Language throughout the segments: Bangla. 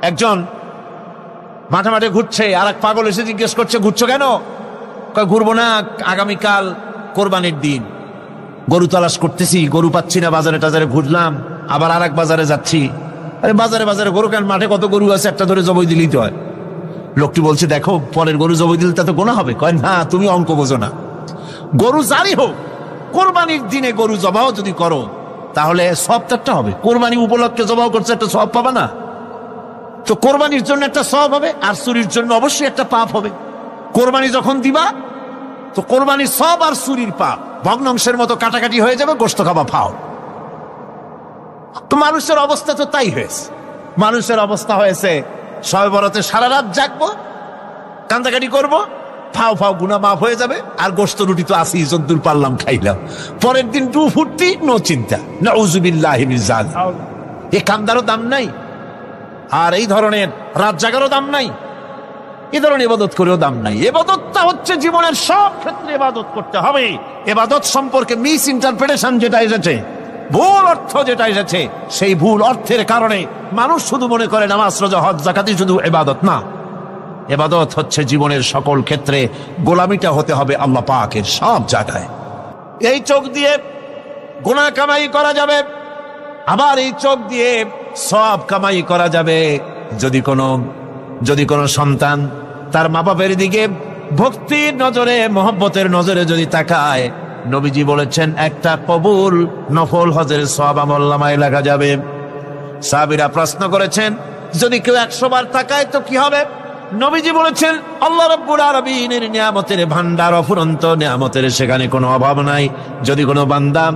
একজন মাঠে মাঠে ঘুরছে, আর এক পাগল এসে জিজ্ঞেস করছে, ঘুরছো কেন? কয়, ঘুরবো না, আগামীকাল কোরবানির দিন, গরু তালাশ করতেছি, গরু পাচ্ছি না, বাজারে টাজারে ঘুরলাম, আবার আর এক বাজারে যাচ্ছি। আরে বাজারে বাজারে গরু কেন? মাঠে কত গরু আছে, একটা ধরে জবাই দিলেই তো হয়। লোকটি বলছে, দেখো পরের গরু জবাই দিলে তা তো গোনা হবে। কয়, না, তুমি অঙ্ক বোঝো না। গরু জারি হোক, কোরবানির দিনে গরু জবাও যদি করো তাহলে সবটা হবে। কোরবানি উপলক্ষে জবাও করছে, একটা সব পাবা না? তো কোরবানির জন্য একটা সব হবে, আর চুরির জন্য অবশ্যই একটা পাপ হবে। কোরবানি যখন দিবা তো কোরবানির সব আর চুরির পাপ ভগ্নাংশের মতো কাটাকাটি হয়ে যাবে, গোশত খাবা ফাও। তো মানুষের অবস্থা তো তাই হয়েছে। মানুষের অবস্থা হয়েছে শবে বরাতে সারা রাত জাগবো, কান্দাকাটি করবো, ফাও ফাও গুনাহ মাফ হয়ে যাবে, আর গোশত রুটি তো আসি, যদ্দূর পারলাম খাইলাম। পরের দিন টু ফুর্তি, নো চিন্তা। নাউযুবিল্লাহি মিন যালিক। এই কান্দারও দাম নাই, আর এই ধরনের রাত জাগারও দাম নাই, এই ধরনের ইবাদত করেও দাম নাই। ইবাদতটা হচ্ছে জীবনের সব ক্ষেত্রে ইবাদত করতে হবে। ইবাদত সম্পর্কে মিস ইন্টারপ্রিটেশন যেটা এসেছে, ভুল অর্থ যেটা এসেছে, সেই ভুল অর্থের কারণে মানুষ শুধু মনে করে নামাজ, রোজা, হজ, যাকাতই শুধু ইবাদত না। ইবাদত হচ্ছে জীবনের সকল ক্ষেত্রে গোলামিটা হতে হবে আল্লাহ পাকের সব জায়গায়। এই চোখ দিয়ে গুনাহ কামাই করা যাবে, আবার এই চোখ দিয়ে সওয়াব কামাই করা যাবে। যদি কোনো সন্তান তার মা বাপের দিকে ভক্তির নজরে, মহব্বতের নজরে যদি তাকায়, নবীজি বলেছেন একটা কবুল নফল হজের সওয়াব আমলনামায় লেখা যাবে। সাহাবীরা প্রশ্ন করেছেন, যদি কেউ 100 বার তাকায় তো কি হবে? নবীজি বলেছেন, আল্লাহ রাব্বুল আলামিনের নিয়ামতের ভান্ডার অফুরন্ত নিয়ামতের, সেখানে কোনো অভাব নাই। যদি কোনো বান্দা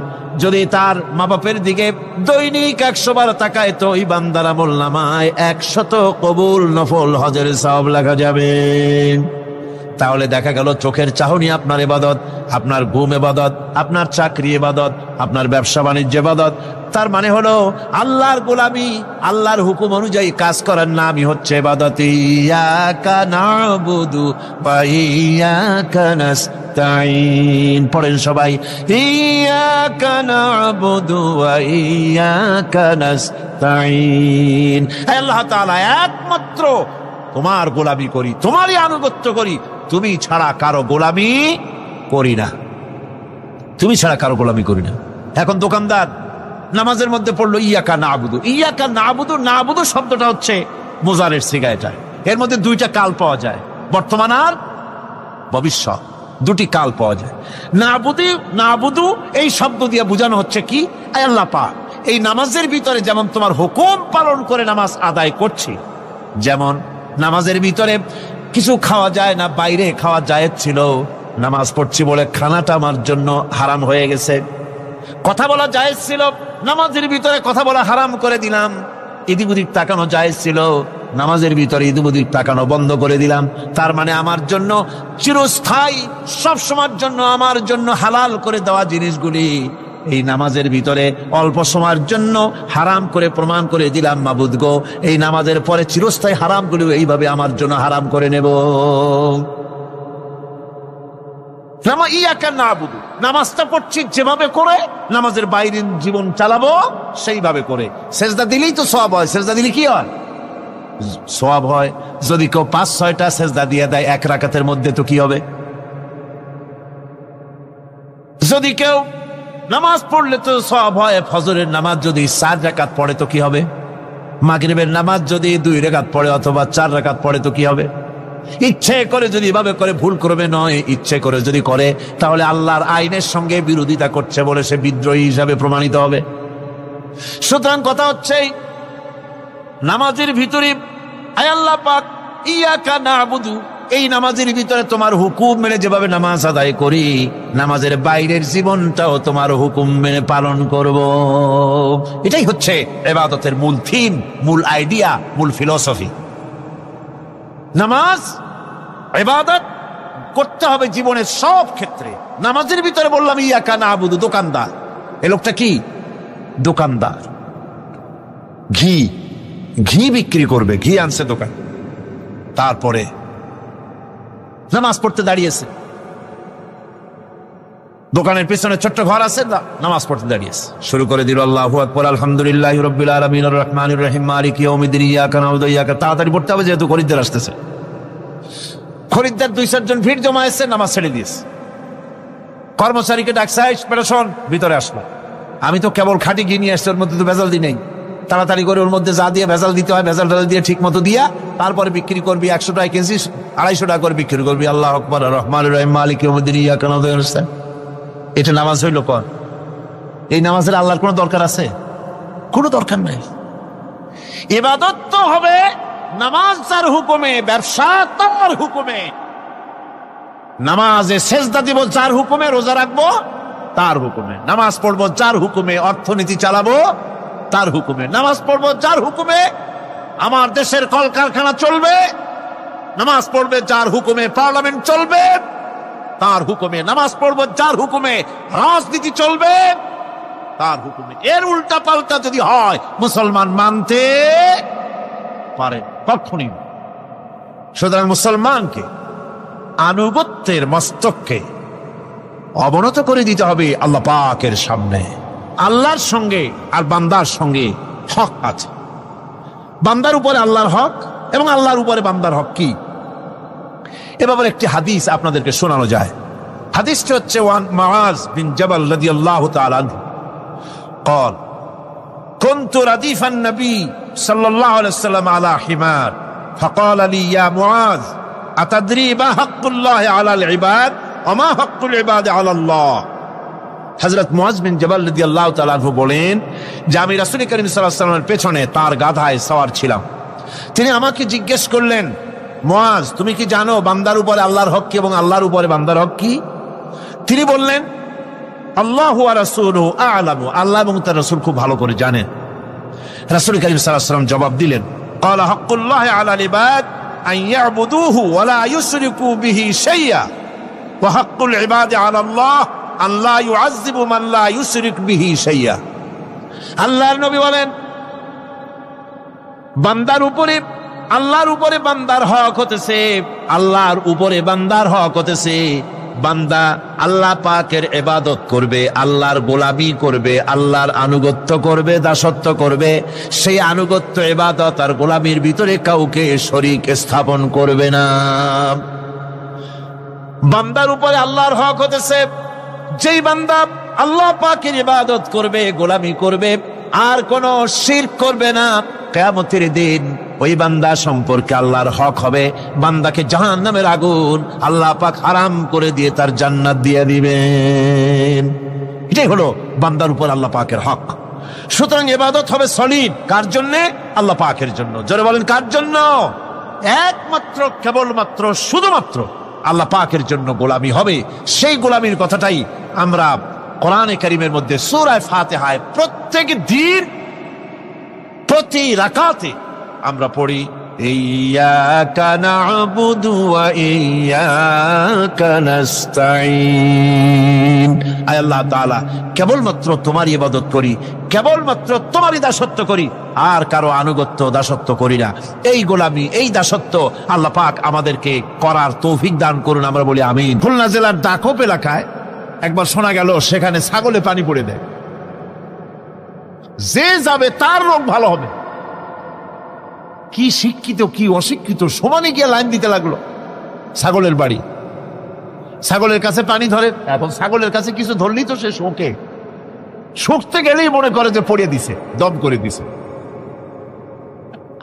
যদি তার মা বাপের দিকে দৈনিক 100 বার তাকায় তো ওই বান্দার আমলনামায় 100 কবুল নফল হজের সওয়াব লেখা যাবে। তাহলে দেখা গেল চোখের চাহনি আপনার ইবাদত, আপনার ঘুম ইবাদত, আপনার চাকরি ইবাদত, আপনার ব্যবসা বাণিজ্য ইবাদত। তার মানে হলো আল্লাহর গোলামি, আল্লাহর হুকুম অনুযায়ী কাজ করার নামই হচ্ছে ইবাদত। ইয়াকা নাবুদু ওয়া ইয়াকা নাস্তাইন। পড়েন সবাই, ইয়াকা নাবুদু ওয়া ইয়াকা নাস্তাইন। আল্লাহ তাআলা একমাত্র তোমার গোলামি করি, তোমারই আনুগত্য করি, তুমি ছাড়া কারো গোলামি করি না, তুমি ছাড়া কারো গোলামি করি না। এখন দোকানদার নামাজের মধ্যে পড়লো ইয়াকা নাবুদু। ইয়াকা নাবুদু, নাবুদু শব্দটা হচ্ছে মুজারের সিগা। এটা এর মধ্যে দুইটা কাল পাওয়া যায়, বর্তমান আর ভবিষ্যৎ, দুটি কাল পাওয়া যায়। নাবুদু এই শব্দ দিয়ে বোঝানো হচ্ছে কি, আল্লাহ পাক এই নামাজের ভিতরে যেমন তোমার হুকুম পালন করে নামাজ আদায় করছি, যেমন নামাজের ভিতরে কিছু খাওয়া যায় না, বাইরে খাওয়া জায়েজ ছিল, নামাজ পড়ছি বলে খানাটা আমার জন্য হারাম হয়ে গেছে। কথা বলা জায়েজ ছিল, নামাজের ভিতরে কথা বলা হারাম করে দিলাম। এদিক ওদিক তাকানো জায়েজ ছিল, নামাজের ভিতরে এদিক ওদিক তাকানো বন্ধ করে দিলাম। তার মানে আমার জন্য চিরস্থায়ী, সব সময়ের জন্য আমার জন্য হালাল করে দেওয়া জিনিসগুলি এই নামাজের ভিতরে অল্প সময়ের জন্য হারাম করে প্রমাণ করে দিলাম। মাবুদ গো, এই নামাজের পরে চিরস্থায়ী হারামগুলো এইভাবে আমার জন্য হারাম করে নেব। ইয়াকা নাবুদু, নামাজটা পড়ছি যেভাবে করে, নামাজের বাইরের জীবন চালাবো সেইভাবে করে। সেজদা দিলেই তো সওয়াব হয়, সেজদা দিলে কি হয়? সওয়াব হয়। যদি কেউ 5-6টা সেজদা দিয়ে দেয় এক রাকাতের মধ্যে তো কি হবে? যদি কেউ নামাজ পড়লে তো সওয়াব হয়। ফজরের নামাজ যদি 4 রাকাত পড়ে তো কি হবে? মাগরিবের নামাজ যদি 2 রাকাত পড়ে অথবা 4 রাকাত পড়ে তো কি হবে? ইচ্ছে করে যদি এভাবে করে, ভুল করবে নয়, ইচ্ছে করে যদি করে, তাহলে আল্লাহর আইনের সঙ্গে বিরোধিতা করছে বলে সে বিদ্রোহী হিসাবে প্রমাণিত হবে। সুতরাং কথা হচ্ছে নামাজের ভিতরে আল্লাহ পাক ইয়াকা নাবুদু, এই নামাজের ভিতরে তোমার হুকুম মেনে যেভাবে নামাজ আদায় করি, নামাজের বাইরের জীবনটাও তোমার হুকুম মেনে পালন করব। এটাই হচ্ছে ইবাদতের মূল থিম, মূল আইডিয়া, মূল ফিলোসফি। নামাজ ইবাদত করতে হবে জীবনের সব ক্ষেত্রে। নামাজের ভিতরে বললাম ইয়াকা নাবুদু। দোকানদার, এই লোকটা কি? দোকানদার, ঘি বিক্রি করবে, ঘি আনছে দোকান, তারপরে নামাজ পড়তে দাঁড়িয়েছে। দোকানের পিছনে ছোট্ট ঘর আছে, নামাজ পড়তে দাঁড়িয়েছে, শুরু করে দিল আল্লাহু আকবার আলহামদুলিল্লাহি রাব্বিল আলামিন আর রহমানির রহিম মালিকি ইয়াউমিদ্দিন ইয়াকা না'বুদু ওয়া ইয়াকা। তাড়াতাড়ি পড়তে হবে যেহেতু খরিদ্দার আসতেছে। খরিদ্দার 2-4 জন ভিড় জমা এসে নামাজ ছেড়ে দিয়েছে। কর্মচারীকে ডাকছে, পেরেশন ভিতরে আসলো। আমি তো কেবল খাঁটি ঘি নিয়ে আসছি, ওর মধ্যে তো ভেজাল দিই নেই। তাড়াতাড়ি করে ওর মধ্যে যা দিয়ে ভেজাল দিতে হয় ভেজাল দিয়ে ঠিক মতো দিয়া তারপরে বিক্রি করবি। 100 টাকা কিনছি, 250 টাকা করে বিক্রি করবি। আল্লাহু আকবার আর রহমানির রহিম মালিকি ইয়াউমিদ্দিন ইয়াকা না'বুদু ওয়া ইয়াকা নাস্তাইন। এটা নামাজ হইল কর? এই নামাজের আল্লাহর কোনো দরকার আছে? কোনো দরকার নাই। ইবাদত তো হবে নামাজ যার হুকুমে, ব্যবসা তার হুকুমে। নামাজে সেজদা দিব যার হুকুমে, রোজা রাখবো তার হুকুমে, নামাজ পড়বো যার হুকুমে, অর্থনীতি চালাবো তার হুকুমে, নামাজ পড়বো যার হুকুমে, আমার দেশের কলকারখানা চলবে, নামাজ পড়বে যার হুকুমে, পার্লামেন্ট চলবে তার হুকুমে, নামাজ পড়বো যার হুকুমে, রাজনীতি চলবে তার হুকুমে। এর উল্টা পাল্টা যদি হয় মুসলমান মানতে পারে কখনই। সুতরাং মুসলমানকে আনুগত্যের মস্তককে অবনত করে দিতে হবে আল্লাহ পাকের সামনে। আল্লাহর সঙ্গে আর বান্দার সঙ্গে হক আছে। বান্দার উপরে আল্লাহর হক এবং আল্লাহর উপরে বান্দার হক কি, এ ব্যাপারে একটি হাদিস আপনাদেরকে শোনানো যায়। হাদিসটি হচ্ছে ওয়ান মুআজ বিন জাবাল রাদিয়াল্লাহু তাআলা আনহু قال كنت رديف النبي صلى الله عليه وسلم على حمار فقال لي يا معاذ أتدري ما حق الله على العباد وما حق العباد على الله। হযরত মুআজ বিন জাবাল রাদিয়াল্লাহু তাআলা আনহু বলেন যে আমি রাসূল করিম সাল্লাল্লাহু আলাইহি ওয়াসাল্লামের পেছনে তার গাধায় সওয়ার ছিলাম। তিনি আমাকে জিজ্ঞেস করলেন, মুআজ তুমি কি জানো বান্দার উপরে আল্লাহর হক কি এবং আল্লাহর উপরে বান্দার হক কি? তিনি বললেন, আল্লাহু ওয়া রাসূলুহু আ'লামু, আল্লাহ এবং তার রাসূল খুব ভালো করে জানেন। রাসূল করিম সাল্লাল্লাহু আলাইহি ওয়াসাল্লাম জবাব দিলেন, ক্বালা হাক্কুল্লাহি আলাল ইবাদ আন ইয়াবুদুহু ওয়া লা ইউশরিকু বিহি শাইআ ওয়া হাক্কুল ইবাদি আলাল্লাহ আন লা ইউআযযিবু মান লা ইউশরিক বিহি শাইআ। আল্লাহর নবী বলেন, বান্দার উপরে আল্লাহর উপরে বান্দার হক হতেছে, আল্লাহর উপরে বান্দার হক হতেছে বান্দা আল্লাহ পাকের ইবাদত করবে, আল্লাহর গোলামি করবে, আল্লাহর আনুগত্য করবে, দাসত্ব করবে। সেই আনুগত্য, ইবাদত আর গোলামির ভিতরে কাউকে শরীক স্থাপন করবে না। বান্দার উপরে আল্লাহর হক হতেছে যেই বান্দা আল্লাহ পাকের ইবাদত করবে, গোলামি করবে, আর কোনো শিরক করবে না, কিয়ামতের দিন ওই বান্দা সম্পর্কে আল্লাহর হক হবে বান্দাকে জাহান্নামের আগুন আল্লাহ পাক হারাম করে দিয়ে তার জান্নাত দিয়ে দিবেন। এটাই হলো বান্দার উপর আল্লাহ পাকের হক। সুতরাং ইবাদত হবে সলিড কার জন্য? আল্লাহ পাকের জন্য। জোরে বলেন কার জন্য? একমাত্র, কেবলমাত্র, শুধুমাত্র আল্লাহ পাকের জন্য গোলামি হবে। সেই গোলামির কথাটাই আমরা কোরআনে কারীমের মধ্যে সূরা ফাতিহায় প্রত্যেক দিন প্রতি রাকাতে আমরা পড়ি, ইয়্যাকা না'বুদু ওয়া ইয়্যাকা নাস্তাঈন। আয় আল্লাহ তাআলা, কেবলমাত্র তোমার ইবাদত করি, কেবলমাত্র তোমারই দাসত্ব করি, আর কারো আনুগত্য দাসত্ব করি না। এই গোলামি, এই দাসত্ব আল্লাহ পাক আমাদেরকে করার তৌফিক দান করুন, আমরা বলি আমিন। খুলনা জেলার ডাকোপ এলাকায় একবার শোনা গেল সেখানে ছাগলে পানি পড়ে দেয়, যে যাবে তার রোগ ভালো হবে। কি শিক্ষিত কি অশিক্ষিত সমানে গিয়ে লাইন দিতে লাগলো। ছাগলের বাড়ি, ছাগলের কাছে পানি ধরে। এখন ছাগলের কাছে কিছু ধরলেই তো সে শোকে, শুকতে গেলেই মনে করে যে পড়িয়ে দিছে, দম করে দিছে,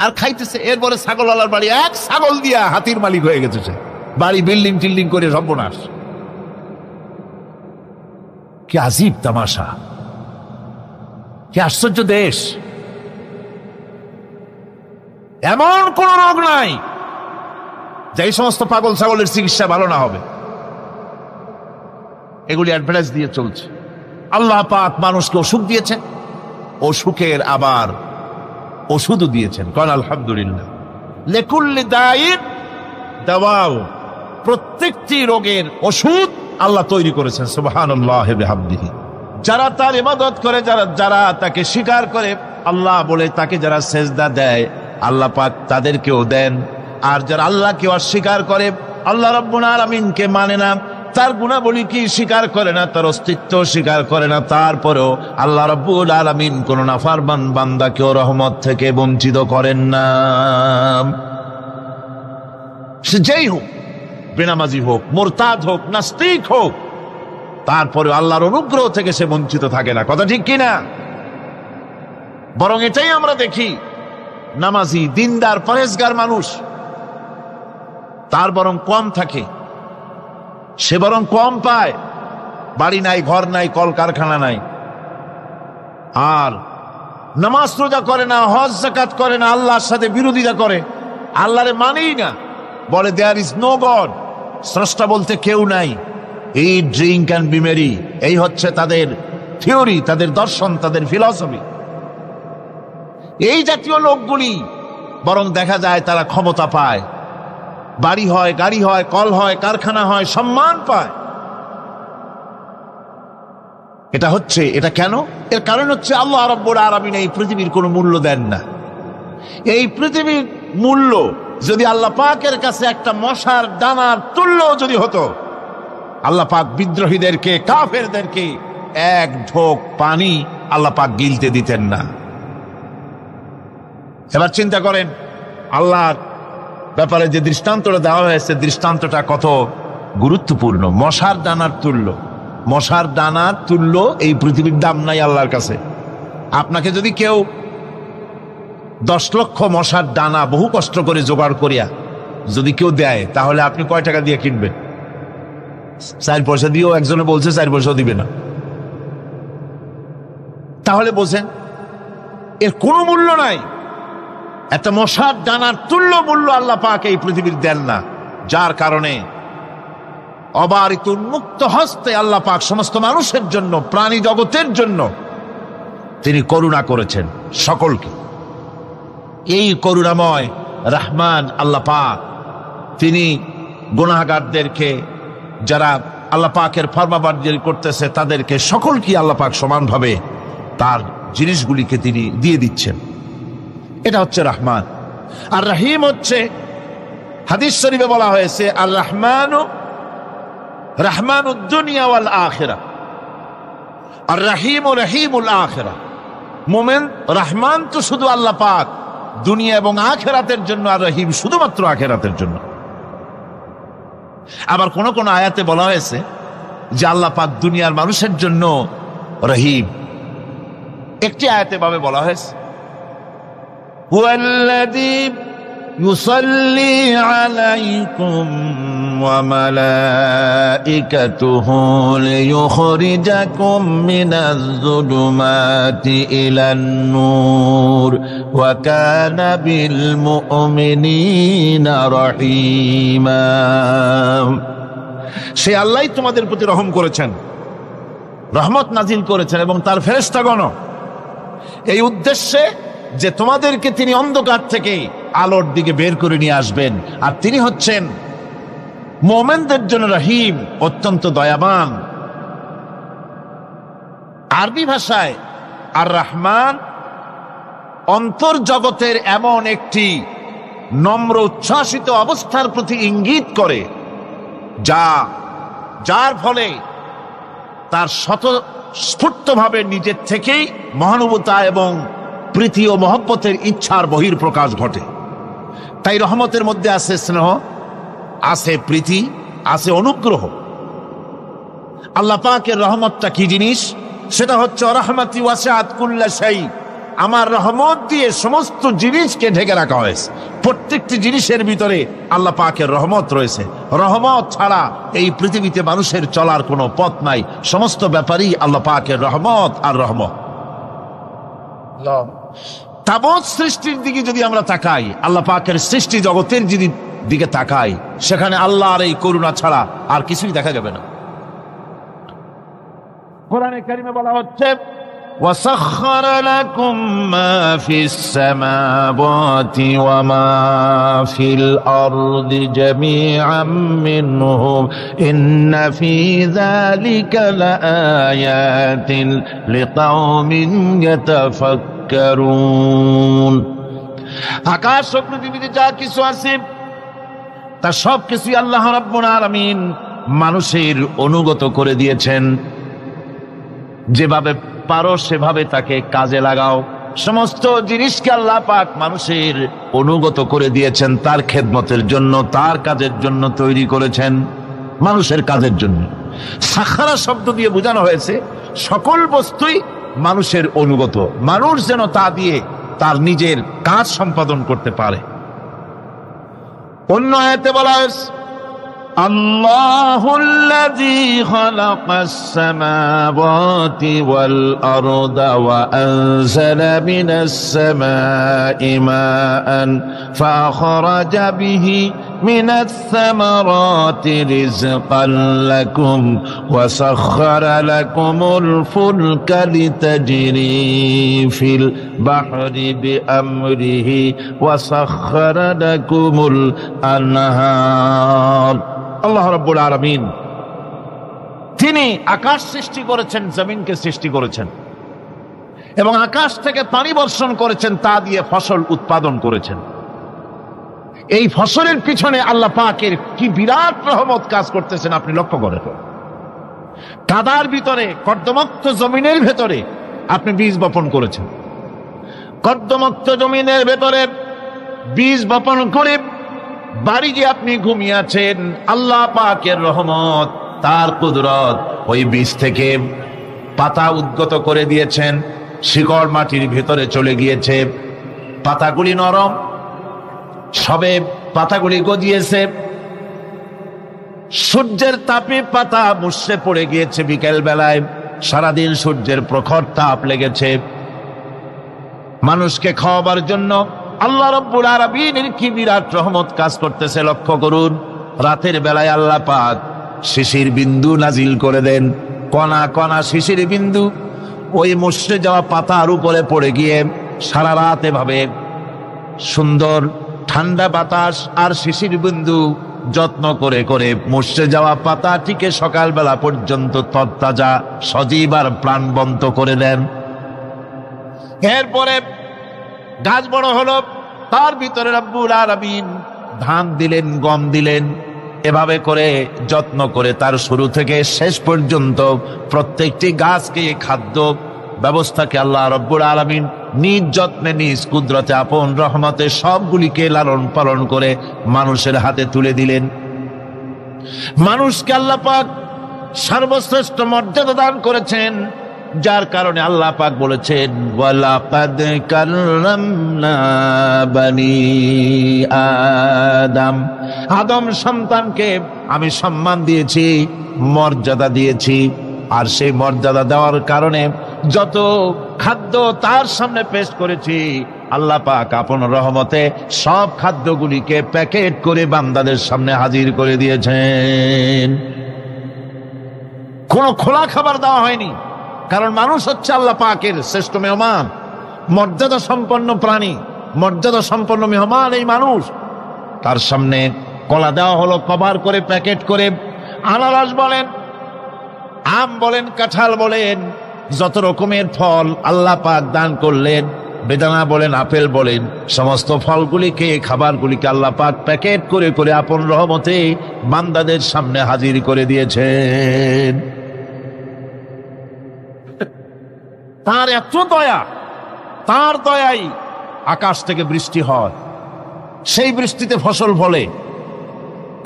আর খাইতেছে। এরপরে ছাগলওয়ালার বাড়ি এক ছাগল দিয়া হাতির মালিক হয়ে গেছে সে, বাড়ি বিল্ডিং টিল্ডিং করে সর্বনাশ। কি আজীব তামাশা, কি আশ্চর্য দেশ। এমন কোন রোগ নাই যে এই সমস্ত পাগল ছাগলের চিকিৎসা ভালো না হবে। এগুলি অ্যাডভার্টাইজ দিয়ে চলছে। আল্লাহ পাক মানুষকে অসুখ দিয়েছেন, অসুখের আবার ওষুধও দিয়েছেন। কারণ আলহামদুলিল্লাহ, লিকুল্লি দাইন দাওয়াউ, প্রত্যেকটি রোগের ওষুধ আল্লাহ তৈরি করেছেন। সুবহানাল্লাহি ওয়া বিহামদিহি। যারা তার ইবাদত করে, যারা তাকে স্বীকার করে, আল্লাহ বলে তাকে যারা সেজদা দেয়, আল্লাহ পাক তাদেরকেও দেন। আর যারা আল্লাহকে অস্বীকার করে, আল্লাহ রাব্বুল আলামিনকে মানে না, তার গুণাবলী কি স্বীকার করে না, তার অস্তিত্ব স্বীকার করে না, তারপরেও আল্লাহ রাব্বুল আলামিন কোন নাফরমান বান্দাকেও রহমত থেকে বঞ্চিত করেন না। সে যেই হোক, বেনামাজি হোক, মুরতাদ হোক, নাস্তিক হোক, তারপরে আল্লাহর অনুগ্রহ থেকে সে বঞ্চিত থাকে না। কথা ঠিক কিনা? বরং এটাই আমরা দেখি, নামাজি দিনদার পরেজগার মানুষ তার বরং কম থাকে, সে বরং কম পায়। বাড়ি নাই, ঘর নাই, কলকারখানা নাই, আর নামাজ রোজা করে না, হজ যাকাত করে না, আল্লাহর সাথে বিরোধিতা করে, আল্লাহরে মানেই না, বলে দেয়ার ইজ নো গড, স্রষ্টা বলতে কেউ নাই। এই ড্রিঙ্ক অ্যান্ড বি মেরি, এই হচ্ছে তাদের থিওরি, তাদের দর্শন, তাদের ফিলসফি। এই জাতীয় লোকগুলি বরং দেখা যায় তারা ক্ষমতা পায়, বাড়ি হয়, গাড়ি হয়, কল হয়, কারখানা হয়, সম্মান পায়। এটা কেন? এর কারণ হচ্ছে আল্লাহ রাব্বুল আলামিন এই পৃথিবীর কোনো মূল্য দেন না। এই পৃথিবীর মূল্য যদি আল্লাহ পাকের কাছে একটা মশার দানার তুল্য যদি হতো, আল্লাহ পাক বিদ্রোহীদেরকে, কাফেরদেরকে এক ঢোক পানি আল্লাহ পাক গিলতে দিতেন না। এবার চিন্তা করেন, আল্লাহর ব্যাপারে যে দৃষ্টান্তটা দেওয়া হয়েছে, দৃষ্টান্তটা কত গুরুত্বপূর্ণ। মশার দানার তুল্য, মশার দানার তুল্য এই পৃথিবীর দাম নাই আল্লাহর কাছে। আপনাকে যদি কেউ 10 লক্ষ মশার দানা বহু কষ্ট করে জোগাড় করিয়া যদি কেউ দেয়, তাহলে আপনি কয় টাকা দিয়ে কিনবেন? 4 পয়সা দিয়েও একজনে বলছে 4 পয়সাও দিবে না। তাহলে বোঝেন এর কোনো মূল্য নাই। একটা মশার দানার তুল্য মূল্য আল্লাহ পাক এই পৃথিবীর দেন না, যার কারণে অবারিত উন্মুক্ত হস্তে আল্লাহ পাক সমস্ত মানুষের জন্য, প্রাণী জগতের জন্য তিনি করুণা করেছেন সকলকে। এই করুণাময় রহমান আল্লাহ পাক, তিনি গুনাহগারদেরকে, যারা আল্লাহ পাকের ফরমাবরদারি করতেছে, তাদেরকে সকলকে আল্লাহ পাক সমানভাবে তার জিনিসগুলিকে তিনি দিয়ে দিচ্ছেন। এটা হচ্ছে রহমান। আর রহিম হচ্ছে, হাদিস শরীফে বলা হয়েছে, আর রহমানু রহমানুদ দুনিয়া ওয়াল আখিরা, আর রহিম রহিমুল আখিরা। মোমেন রহমান তো শুধু আল্লাহ পাক দুনিয়া এবং আখিরাতের জন্য, আর রহিম শুধুমাত্র আখিরাতের জন্য। আবার কোন কোন আয়াতে বলা হয়েছে যে আল্লাহ পাক দুনিয়ার মানুষের জন্য রহিম। একটি আয়াতে ভাবে বলা হয়েছে, হুয়াল্লাযী ইউসাল্লি আলাইকুম ওয়া মালাইকাতুহু লিয়ুখরিজাকুম মিনাজ যুলুমাতি ইলান নূর ওয়া কানা বিল মুমিনিনা রহিমা। সে আল্লাহই তোমাদের প্রতি রহম করেছেন, রহমত নাজিল করেছেন, এবং তার ফেরেশতাগণ এই উদ্দেশ্যে যে তোমাদেরকে তিনি অন্ধকার থেকে আলোর দিকে বের করে নিয়ে আসবেন। আর তিনি হচ্ছেন মুমিনদের জন্য রহিম, অত্যন্ত দয়াবান। আরবি ভাষায় আর রহমান অন্তর্জগতের এমন একটি নম্র উচ্ছ্বাসিত অবস্থার প্রতি ইঙ্গিত করে, যার ফলে তার স্বতঃস্ফূর্তভাবে নিজের থেকেই মহানুভবতা এবং প্রীতি ও মহব্বতের ইচ্ছার বহির্প্রকাশ ঘটে। তাই রহমতের মধ্যে আছে স্নেহ, আছে প্রীতি, আছে অনুগ্রহ। আল্লাহ পাকের রহমতটা কি জিনিস? সেটা হচ্ছে রহমতি ওয়াসিআত কুল্লা শাই। আমার রহমত দিয়ে সমস্ত জিনিসকে ঢেকে রাখা হয়েছে। প্রত্যেকটি জিনিসের ভিতরে আল্লাহ পাকের রহমত রয়েছে। রহমত ছাড়া এই পৃথিবীতে মানুষের চলার কোনো পথ নাই। সমস্ত ব্যাপারই আল্লাহ পাকের রহমত আর রহমত। তাবৎ সৃষ্টির দিকে যদি আমরা তাকাই, আল্লাহ পাকের সৃষ্টি জগতের যদি দিকে তাকাই, সেখানে আল্লাহর এই করুণা ছাড়া আর কিছুই দেখা যাবে না। কোরআনে কারিমে বলা হচ্ছে, وَسَخَّرَ لَكُم مَّا فِي السَّمَاوَاتِ وَمَا فِي الْأَرْضِ جَمِيعًا مِّنْهُ إِنَّ فِي ذَلِكَ لَآيَاتٍ لِقَوْمٍ يَتَفَكَّرُونَ। আকাশ ও পৃথিবীতে যা কিছু আছে তা সব কিছুই আল্লাহ রাব্বুল আলামিন মানুষের অনুগত করে দিয়েছেন। যেভাবে পারো সেভাবে তাকে কাজে লাগাও। সমস্ত জিনিসকে আল্লাহ পাক মানুষের অনুগত করে দিয়েছেন, তার খেদমতের জন্য, তার কাজের জন্য তৈরি করেছেন, মানুষের কাজের জন্য। সাখারা শব্দ দিয়ে বোঝানো হয়েছে সকল বস্তুই মানুষের অনুগত, মানুষ যেন তা দিয়ে তার নিজের কাজ সম্পাদন করতে পারে। অন্য আয়াতে বলা হয়েছে আল্লাহুল্লাযী খালাকাস সামাওয়াতি ওয়াল আরদা ওয়া আনজালা মিনাস সামাই মাআন ফাআখরাজা বিহি মিনাস সামারাতি রিজকান লাকুম ওয়া সাখখারা লাকুমুল ফুলকা লিতাজরি ফিল বাহরি বিআমরিহি ওয়া সাখখারা লাকুমুল আনহার। আল্লাহ রাব্বুল আলামিন তিনি আকাশ সৃষ্টি করেছেন, জমিনকে সৃষ্টি করেছেন এবং আকাশ থেকে পানি বর্ষণ করেছেন, তা দিয়ে ফসল উৎপাদন করেছেন। এই ফসলের পিছনে আল্লাহ পাকের কি বিরাট রহমত কাজ করতেছেন আপনি লক্ষ্য করেন। কাদার ভিতরে, কর্দমাক্ত জমিনের ভেতরে আপনি বীজ বপন করেছেন। কর্দমাক্ত জমিনের ভেতরে বীজ বপন করে বাড়ি যে আপনি ঘুমিয়ে আছেন, আল্লাহ পাকের রহমত, তার কুদরত, ওই বীজ থেকে পাতা উদ্গত করে দিয়েছেন, শিকড় মাটির ভেতরে চলে গিয়েছে, পাতাগুলি নরম, সবে পাতাগুলি গজিয়েছে, সূর্যের তাপে পাতা মুষড়ে পড়ে গিয়েছে বিকেল বেলায়, সারাদিন সূর্যের প্রখর তাপ লেগেছে। মানুষকে খাওয়াবার জন্য আল্লাহ রাব্বুল আলামিনের কি বিরাট রহমত কাজ করতেছে লক্ষ্য করুন। রাতের বেলায় আল্লাহ পাক শিশির বিন্দু নাজিল করে দেন, কণা কণা শিশির বিন্দু ওই মুষড়ে যাওয়া পাতার উপরে পড়ে গিয়ে সারা রাত এভাবে সুন্দর ঠান্ডা বাতাস আর শিশির বিন্দু যত্ন করে করে মুষড়ে যাওয়া পাতাটিকে সকালবেলা পর্যন্ত তরতাজা, সজীব আর প্রাণবন্ত করে দেন। এরপরে গাছ বড় হলো, তার ভিতরে রব্বুল আলামিন ধান দিলেন, গম দিলেন, এভাবে করে যত্ন করে তার শুরু থেকে শেষ পর্যন্ত প্রত্যেকটি গাছকে খাদ্য ব্যবস্থাকে আল্লাহ রব্বুল আলামিন নিজ যত্নে, নিজ কুদরতে, আপন রহমতে সবগুলিকে লালন পালন করে মানুষের হাতে তুলে দিলেন। মানুষকে আল্লাহ পাক সর্বশ্রেষ্ঠ মর্যাদা দান করেছেন, যার কারণে আল্লাহ পাক বলেছেন ওয়ালাকাদ কাররামনা বানি আদম, আদম সন্তানকে আমি সম্মান দিয়েছি, মর্যাদা দিয়েছি। আর সেই মর্যাদা দেওয়ার কারণে যত খাদ্য তার সামনে পেশ করেছি, আল্লাহ পাক আপন রহমতে সব খাদ্যগুলিকে প্যাকেট করে বান্দাদের সামনে হাজির করে দিয়েছেন। কোনো খোলা খাবার দেওয়া হয়নি, কারণ মানুষ হচ্ছে আল্লাহ পাকের শ্রেষ্ঠ মেহমান, মর্যাদা সম্পন্ন প্রাণী, মর্যাদা সম্পন্ন মেহমান এই মানুষ। তার সামনে কলা দেওয়া হলো কভার করে, প্যাকেট করে। আনারস বলেন, আম বলেন, কাঁঠাল বলেন, যত রকমের ফল আল্লাহ পাক দান করলেন, বেদানা বলেন, আপেল বলেন, সমস্ত ফলগুলিকে, খাবারগুলিকে আল্লাহ পাক প্যাকেট করে করে আপন রহমতে বান্দাদের সামনে হাজির করে দিয়েছেন। তার এত দয়া, তার দয়াই আকাশ থেকে বৃষ্টি হয়, সেই বৃষ্টিতে ফসল ফলে।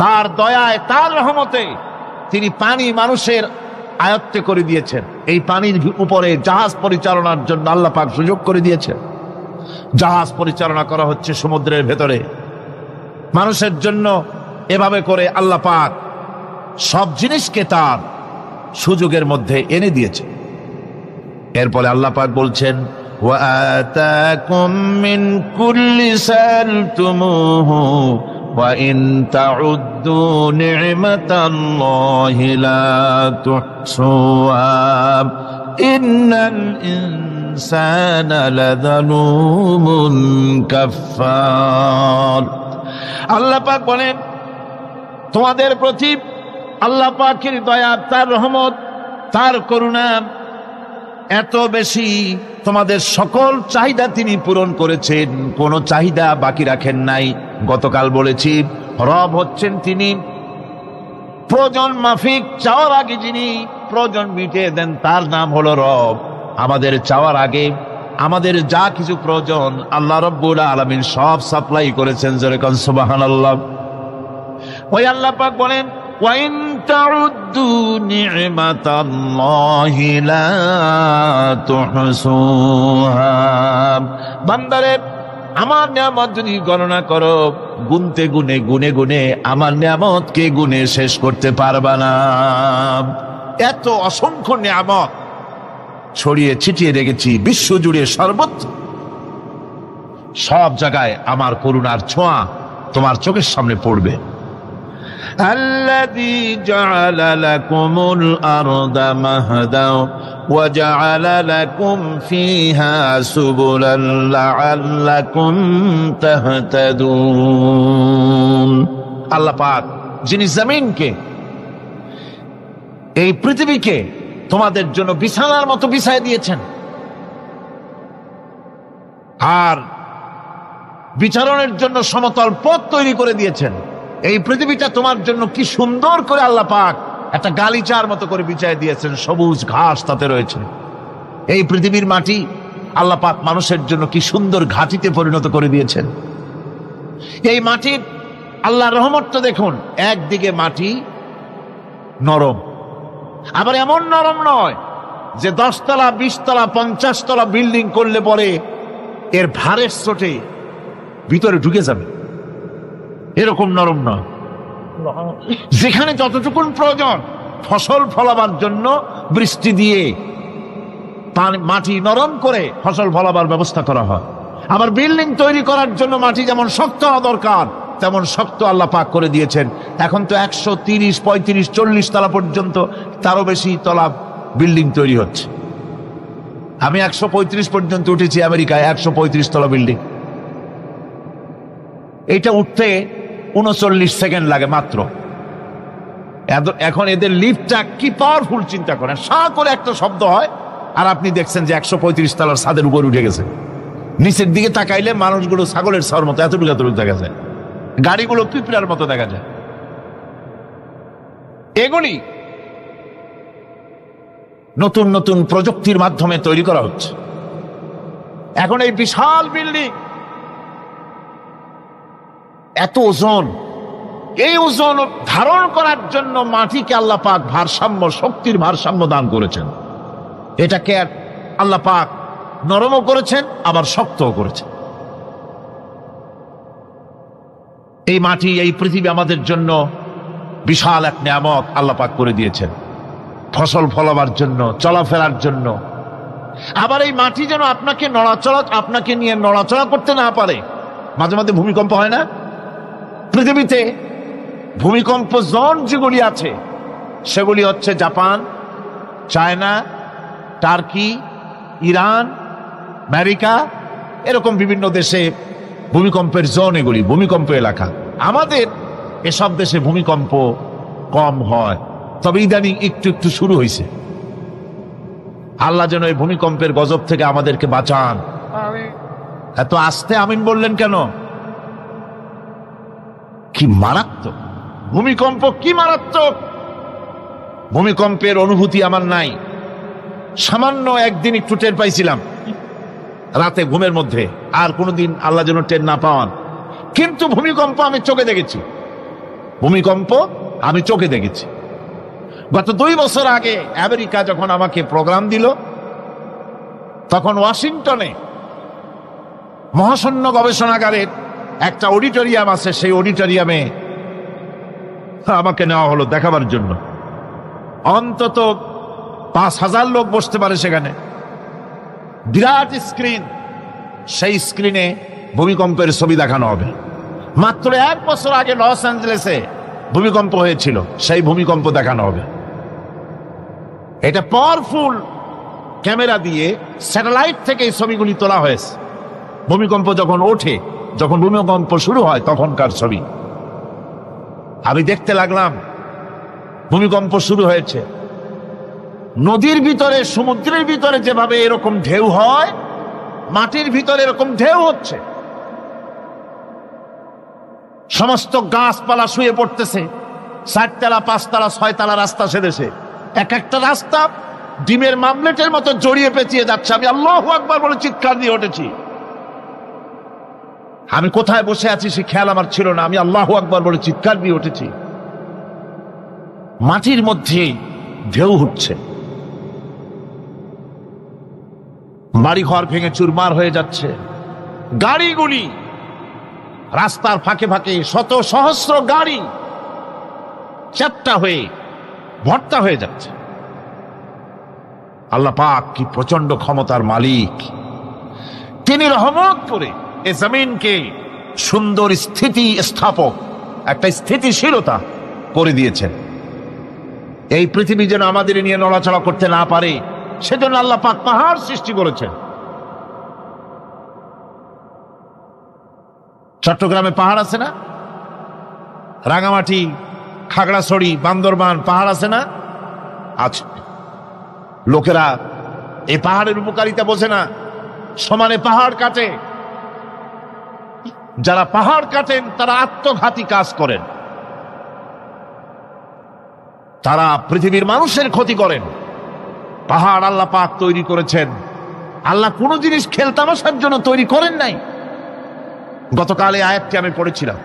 তার দয়ায়, তার রহমতে তিনি পানি মানুষের আয়ত্তে করে দিয়েছেন। এই পানির উপরে জাহাজ পরিচালনার জন্য আল্লাহ পাক সুযোগ করে দিয়েছেন। জাহাজ পরিচালনা করা হচ্ছে সমুদ্রের ভেতরে মানুষের জন্য। এভাবে করে আল্লাহ পাক সব জিনিসকে তার সুযোগের মধ্যে এনে দিয়েছে। এরপরে আল্লাহ পাক বলছেন ওয়া আতাকুম মিন কুল্লি সালতুমুহু ওয়া ইন তাউদ্দু নি'মাতাল্লাহি লা তুহসুহা ইন্নাল ইনসানা লাযালুমুন কাফফার। আল্লাহ পাক বলেন, তোমাদের প্রতি আল্লাহ পাকের দয়া, তার রহমত, তার করুণা এত বেশি, তোমাদের সকল চাহিদা তিনি পূরণ করেছেন, কোনো চাহিদা বাকি রাখেন নাই। গতকাল বলেছি, রব হচ্ছেন তিনি প্রয়োজন মাফিক চাওয়ার আগে যিনি প্রয়োজন মিটিয়ে দেন তার নাম হলো রব। আমাদের চাওয়ার আগে আমাদের যা কিছু প্রয়োজন আল্লাহ রাব্বুল আলামিন সব সাপ্লাই করেছেন। যেরকম সুবহানাল্লাহ। ওই আল্লাহ পাক বলেন, ওয়া ইন তাউদ্দু নি'মাতাল্লাহি লা তুহসুহা। বান্দারে, আমার নিয়ামত যদি গণনা করো, গুনতে গুনে গুনে গুনে আমার নিয়ামতকে গুনে শেষ করতে পারবা না। এত অসংখ্য নিয়ামত ছড়িয়ে ছিটিয়ে রেখেছি বিশ্ব জুড়ে, সর্বত্র সব জায়গায় আমার করুণার ছোঁয়া তোমার চোখের সামনে পড়বে। আল্লাযী জাআলা লাকুমুল আরদা মাহদা ওয়া জাআলা লাকুম ফীহা সুবুলান লাআল্লাকুম তাহতাদুন। আল্লাহ পাক যিনি জমিনকে, এই পৃথিবীকে তোমাদের জন্য বিছানার মতো বিছায় দিয়েছেন, আর বিচরণের জন্য সমতল পথ তৈরি করে দিয়েছেন। এই পৃথিবীটা তোমার জন্য কি সুন্দর করে আল্লাহ পাক একটা গালিচার মতো করে বিছায় দিয়েছেন, সবুজ ঘাস তাতে রয়েছে। এই পৃথিবীর মাটি আল্লাহ পাক মানুষের জন্য কি সুন্দর ঘাটিতে পরিণত করে দিয়েছেন। এই মাটির আল্লাহর রহমতটা দেখুন, একদিকে মাটি নরম, আবার এমন নরম নয় যে 10 তলা 20 তলা 50 তলা বিল্ডিং করলে পরে এর ভারের চোটে ভিতরে ঢুকে যাবে, এরকম নরম নয়। যেখানে যতটুকুন প্রয়োজন ফসল ফলাবার জন্য বৃষ্টি দিয়ে মাটি নরম করে ফসল ফলাবার ব্যবস্থা করা হয়। আবার বিল্ডিং তৈরি করার জন্য মাটি যেমন শক্ত হওয়া দরকার তেমন শক্ত আল্লাহ পাক করে দিয়েছেন। এখন তো 130, 35, 40 তলা পর্যন্ত, তারও বেশি তলা বিল্ডিং তৈরি হচ্ছে। আমি 135 পর্যন্ত উঠেছি আমেরিকায়, 135 তলা বিল্ডিং। এটা উঠতে 39 সেকেন্ড লাগে মাত্র। এখন এদের লিফটটা কি পাওয়ারফুল চিন্তা করেন, সা করে একটা শব্দ হয় আর আপনি দেখছেন যে 135 তলার ছাদের উপর উঠে গেছে। নিচের দিকে তাকাইলে মানুষগুলো ছাগলের ছাওয়ার মতো এতটুকু এতটুকু দেখা যায়, গাড়িগুলো পিঁপড়ার মতো দেখা যায়। এগুলি নতুন নতুন প্রযুক্তির মাধ্যমে তৈরি করা হচ্ছে। এখন এই বিশাল বিল্ডিং, এত ওজন, এই ওজন ধারণ করার জন্য মাটিকে আল্লাহ পাক ভারসাম্য, শক্তির ভারসাম্য দান করেছেন। এটাকে আল্লাহ পাক নরমও করেছেন আবার শক্তও করেছেন। এই মাটি, এই পৃথিবী আমাদের জন্য বিশাল এক নিয়ামত আল্লাহ পাক করে দিয়েছেন, ফসল ফলাবার জন্য, চলাফেরার জন্য। আবার এই মাটি যেন আপনাকে নিয়ে নড়াচড়া করতে না পারে। মাঝে মাঝে ভূমিকম্প হয় না? পৃথিবীতে ভূমিকম্প জোন যেগুলি আছে সেগুলি হচ্ছে Japan, China, turkey, Iran, America, এরকম বিভিন্ন দেশে ভূমিকম্পের জোন, এগুলি ভূমিকম্প এলাকা। আমাদের এসব দেশে ভূমিকম্প কম হয়, তবে ইদানিং একটু একটু শুরু হয়েছে। আল্লাহ যেন এই ভূমিকম্পের গজব থেকে আমাদেরকে বাঁচান। এত আস্তে আমিন বললেন কেন? কি মারাত্মক ভূমিকম্প, কি মারাত্মক ভূমিকম্পের অনুভূতি আমার নাই। সামান্য একদিন একটু টের পাইছিলাম রাতে ঘুমের মধ্যে, আর কোনোদিন আল্লাহ যেন টের না পাওয়ান। কিন্তু ভূমিকম্প আমি চোখে দেখেছি, ভূমিকম্প আমি চোখে দেখেছি। গত 2 বছর আগে আমেরিকা যখন আমাকে প্রোগ্রাম দিল, তখন ওয়াশিংটনে মহাশূন্য গবেষণাগারের একটা অডিটোরিয়াম আছে, সেই অডিটোরিয়ামে আমাকে নেওয়া হলো দেখাবার জন্য। অন্তত 5000 লোক বসতে পারে সেখানে, বিরাট স্ক্রিন। সেই স্ক্রিনে ভূমিকম্পের ছবি দেখানো হবে। মাত্র 1 বছর আগে লস অ্যাঞ্জেলেসে ভূমিকম্প হয়েছিল, সেই ভূমিকম্প দেখানো হবে। এটা পাওয়ারফুল ক্যামেরা দিয়ে স্যাটেলাইট থেকে এই ছবিগুলি তোলা হয়েছে। ভূমিকম্প যখন ওঠে, যখন ভূমিকম্প শুরু হয় তখনকার ছবি আমি দেখতে লাগলাম। ভূমিকম্প শুরু হয়েছে, নদীর ভিতরে, সমুদ্রের ভিতরে যেভাবে এরকম ঢেউ হয়, মাটির ভিতরে এরকম ঢেউ হচ্ছে। সমস্ত গাছপালা শুয়ে পড়তেছে, 4 তলা 5 তলা 6 তলা রাস্তা সে দেশে, এক একটা রাস্তা ডিমের মামলেটের মতো জড়িয়ে পেঁচিয়ে যাচ্ছে। আমি আল্লাহু আকবার বলে চিৎকার দিয়ে উঠেছি। আমি কোথায় বসে আছি সে খেয়াল আমার ছিল না, আমি আল্লাহু আকবার বলে চিৎকার দিয়ে উঠেছি। মাটির মধ্যে ঢেউ উঠছে, বাড়ি ঘর ভেঙে চুরমার হয়ে যাচ্ছে, গাড়িগুলি রাস্তার ফাঁকে ফাঁকে শত সহস্র গাড়ি চ্যাপ্টা হয়ে ভর্তা হয়ে যাচ্ছে। আল্লাহ পাক কি প্রচন্ড ক্ষমতার মালিক, তিনি রহমত করে এ জমিনকে সুন্দর স্থিতি স্থাপক একটা স্থিতিশীলতা করে দিয়েছেন। এই পৃথিবী যেন আমাদের নিয়ে নড়াচড়া করতে না পারে সেজন্য আল্লাহ পাক পাহাড় সৃষ্টি করেছেন। চট্টগ্রামে পাহাড় আছে না? রাঙামাটি, খাগড়াছড়ি, বান্দরবান পাহাড় আছে না? আছে। লোকেরা এই পাহাড়ের উপকারিতা বোঝে না, সমানে পাহাড় কাটে। যারা পাহাড় কাটেন তারা আত্মঘাতী কাজ করেন, তারা পৃথিবীর মানুষের ক্ষতি করেন। পাহাড় আল্লাহ পাক তৈরি করেছেন, আল্লাহ কোন জিনিস খেলতামাশার জন্য তৈরি করেন নাই। গতকাল এই আয়াতটি আমি পড়েছিলাম,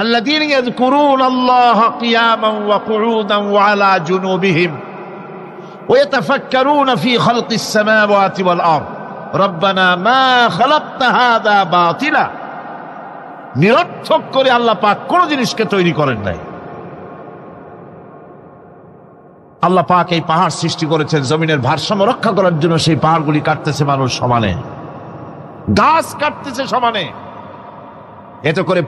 আল্লাযীনা ইয়াযকুরুনা আল্লাহা কিয়ামান ওয়া কুউদান ওয়া আলা জুনুবিহিম ওয়া ইয়াতাফাক্কারুনা ফি খালকিস সামাওয়াতি ওয়াল আরদ রব্বানা মা খালাকতা হাযা বাতিলা। নিরর্থক করে আল্লাহ পাক কোন জিনিসকে তৈরি করেন নাই। আল্লাহ পাক এই পাহাড় সৃষ্টি করেছেন জমিনের ভারসাম্য রক্ষা করার জন্য। সেই পাহাড়গুলি কাটতেছে মানুষ সমানে, গাছ কাটতেছে সমানে, এতে করে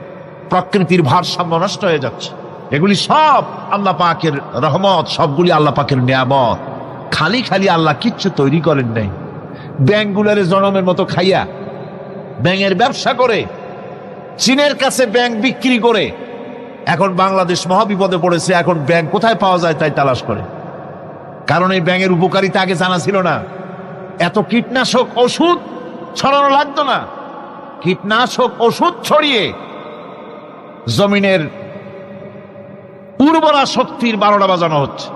প্রকৃতির ভারসাম্য নষ্ট হয়ে যাচ্ছে। এগুলি সব আল্লাহ পাকের রহমত, সবগুলি আল্লাহ পাকের নিয়ামত। খালি খালি আল্লাহ কিচ্ছু তৈরি করেন নাই। ব্যাংকগুলোরে জনমের মতো খাইয়া ব্যাঙের ব্যবসা করে, চীনের কাছে ব্যাংক বিক্রি করে এখন বাংলাদেশ মহাবিপদে পড়েছে। এখন ব্যাংক কোথায় পাওয়া যায় তাই তালাশ করে, কারণ এই ব্যাঙের উপকারিতা আগে জানা ছিল না। এত কীটনাশক ওষুধ ছড়ানো লাগতো না। কীটনাশক ওষুধ ছড়িয়ে জমিনের উর্বরা শক্তির 12টা বাজানো হচ্ছে।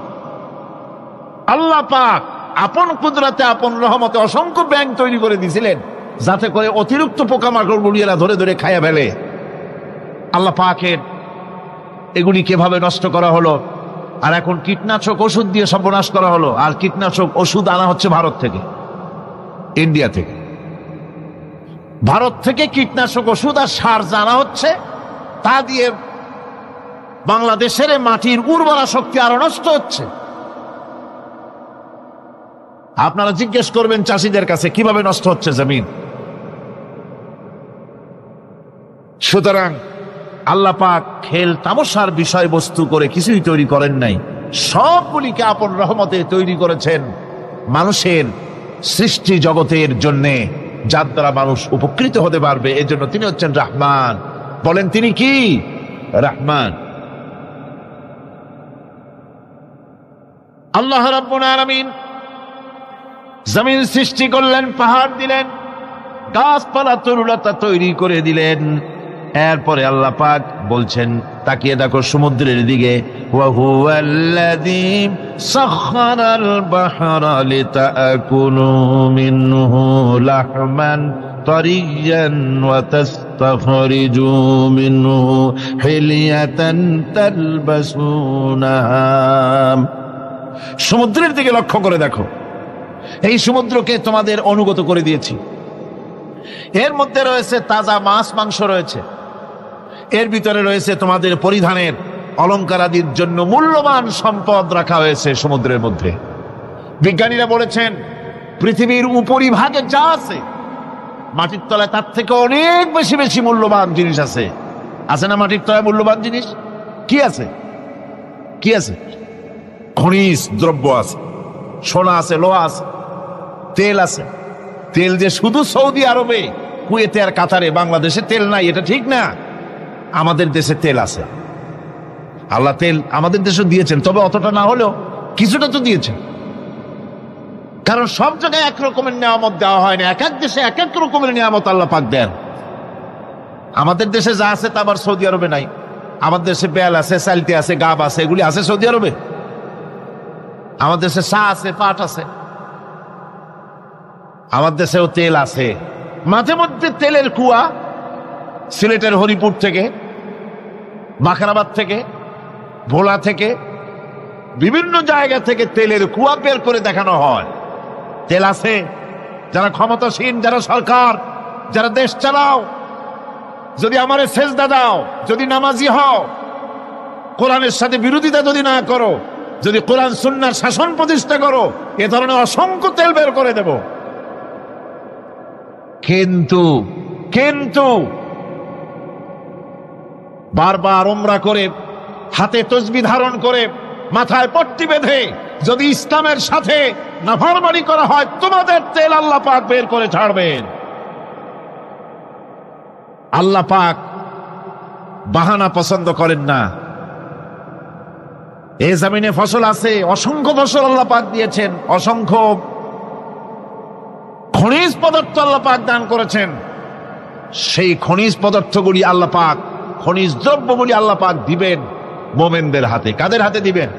আল্লাহ পাক আপন কুদরতে আপন রহমতে অসংখ্য ব্যাংক তৈরি করে দিয়েছিলেন যাতে করে অতিরিক্ত পোকামাকড় গুলিয়েরা ধরে ধরে খাইয়া ফেলে। আল্লাহ পাকের এগুলি কিভাবে নষ্ট করা হলো, আর এখন কীটনাশক ওষুধ দিয়ে সর্বনাশ করা হলো। আর কীটনাশক ওষুধ আনা হচ্ছে ভারত থেকে, ইন্ডিয়া থেকে। ভারত থেকে কীটনাশক ওষুধ আর সার জানা হচ্ছে, তা দিয়ে বাংলাদেশের মাটির উর্বরা শক্তি আরো নষ্ট হচ্ছে। আপনারা জিজ্ঞেস করবেন চাষীদের কাছে কিভাবে নষ্ট হচ্ছে জমিন। সুতরাং আল্লাহ পাক খেল তামাশার বিষয়বস্তু করে কিছুই তৈরি করেন নাই, সবগুলিকে আপন রহমতে তৈরি করেছেন মানুষের সৃষ্টি জগতের জন্যে, যার দ্বারা মানুষ উপকৃত হতে পারবে। এজন্য তিনি হচ্ছেন রহমান। বলেন তিনি কি? রহমান। আল্লাহ রাব্বুল আলামিন জমিন সৃষ্টি করলেন, পাহাড় দিলেন, গাছপালা তরুলতা তৈরি করে দিলেন। এরপরে আল্লাহ পাক বলছেন, তাকিয়ে দেখো সমুদ্রের দিকে, ওয়া হুয়াল্লাযী সাখখারাল বাহরা লিতাকুলু মিনহু লাহমান তারিয়ান ওয়া তাস্তাখরিজু মিনহু হিলিয়াতান তালবাসুনাহা। সমুদ্রের দিকে লক্ষ্য করে দেখো, এই সমুদ্রকে তোমাদের অনুগত করে দিয়েছি। এর মধ্যে রয়েছে তাজা মাছ মাংস রয়েছে, এর ভিতরে রয়েছে তোমাদের পরিধানের অলংকার আদির জন্য মূল্যবান সম্পদ রাখা হয়েছে সমুদ্রের মধ্যে। বিজ্ঞানীরা বলেছেন পৃথিবীর উপরিভাগে যা আছে মাটির তলায় তার থেকে অনেক বেশি বেশি মূল্যবান জিনিস আছে। আছে না মাটির তলায় মূল্যবান জিনিস? কি আছে? কি আছে? খনিজ দ্রব্য আছে, সোনা আছে, লোহা আছে, তেল আছে। তেল যে শুধু সৌদি আরবে, কুয়েতে আর কাতারে, বাংলাদেশে তেল নাই এটা ঠিক না। আমাদের দেশে তেল আছে। আল্লাহ তেল আমাদের দেশে দিয়েছেন, তবে অতটা না হলেও কিছুটা তো দিয়েছেন। কারণ সব জায়গায় এক রকমের নিয়ামত দেওয়া হয় না, এক এক দেশে এক এক রকমের নিয়ামত আল্লাহ পাক দেন। আমাদের দেশে যা আছে তা আবার সৌদি আরবে নাই। আমাদের দেশে বেল আছে, চালতি আছে, গাব আছে, এগুলি আছে সৌদি আরবে? আমাদের দেশে চা আছে, পাট আছে, আমাদের দেশেও তেল আছে। মাঝে মধ্যে তেলের কুয়া সিলেটের হরিপুর থেকে, বাখরাবাদ থেকে, ভোলা থেকে, বিভিন্ন জায়গা থেকে তেলের কুয়া বের করে দেখানো হয়। তেল আছে। যারা ক্ষমতাসীন, যারা সরকার, যারা দেশ চালাও, যদি আমারে সেজদা দাও, যদি নামাজি হও, কোরআনের সাথে বিরোধিতা যদি না করো, যদি কোরআন সুন্নাহর শাসন প্রতিষ্ঠা করো, এ ধরনের অসংখ্য তেল বের করে দেব। কিন্তু কিন্তু বারবার উমরা করে, হাতে তসবিহ ধারণ করে, মাথায় পট্টি বেঁধে যদি ইসলামের সাথে নাফরমানি করা হয়, তোমাদের তেল আল্লাহ পাক বের করে ছাড়বেন। আল্লাহ পাক বাহানা পছন্দ করেন না। এই জমিনে ফসল আছে, অসংখ্য ফসল আল্লাহ পাক দিয়েছেন, অসংখ্য খনিজ পদার্থ আল্লাহ পাক দান করেছেন। সেই খনিজ পদার্থগুলি আল্লাহ পাক, খনিজ দ্রব্যগুলি আল্লাহ পাক দিবেন মোমেনদের হাতে। কাদের হাতে দিবেন?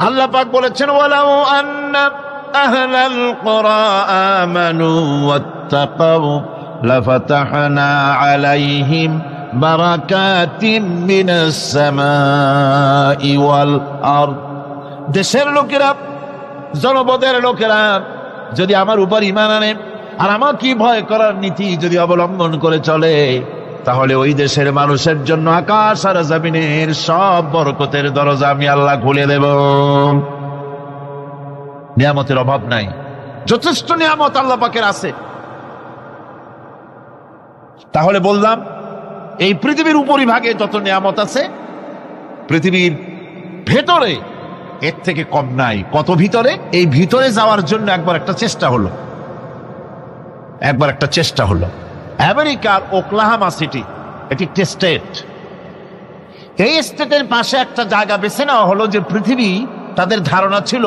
আল্লাহ পাক বলেছেন, ওয়ালাউ আন্না আহলাল কুরা আমানু ওয়াত্তাকাউ লাফাতাহনা আলাইহিম বারাকাতিম মিনাস সামাই ওয়াল আরদ। দেশের লোকেরা, জনপদের লোকেরা যদি আমার উপর ঈমান আনে আর আমার কি ভয় করার নীতি যদি অবলম্বন করে চলে, তাহলে ওই দেশের মানুষের জন্য আকাশ আর জমিনের সব বরকতের দরজা আমি আল্লাহ খুলে দেব। নিয়ামতের অভাব নাই, যথেষ্ট নিয়ামত আল্লাহ পাকের আছে। তাহলে বললাম, এই পৃথিবীর উপরিভাগে যত নিয়ামত আছে, পৃথিবীর ভেতরে এর থেকে কম নাই। কত ভিতরে? এই ভিতরে যাওয়ার জন্য একবার একটা চেষ্টা হলো। আমেরিকার ওকলাহামা সিটি, এটি একটি স্টেট। এই স্টেটের পাশে একটা জায়গা বেছে নেওয়া হলো, যে পৃথিবী, তাদের ধারণা ছিল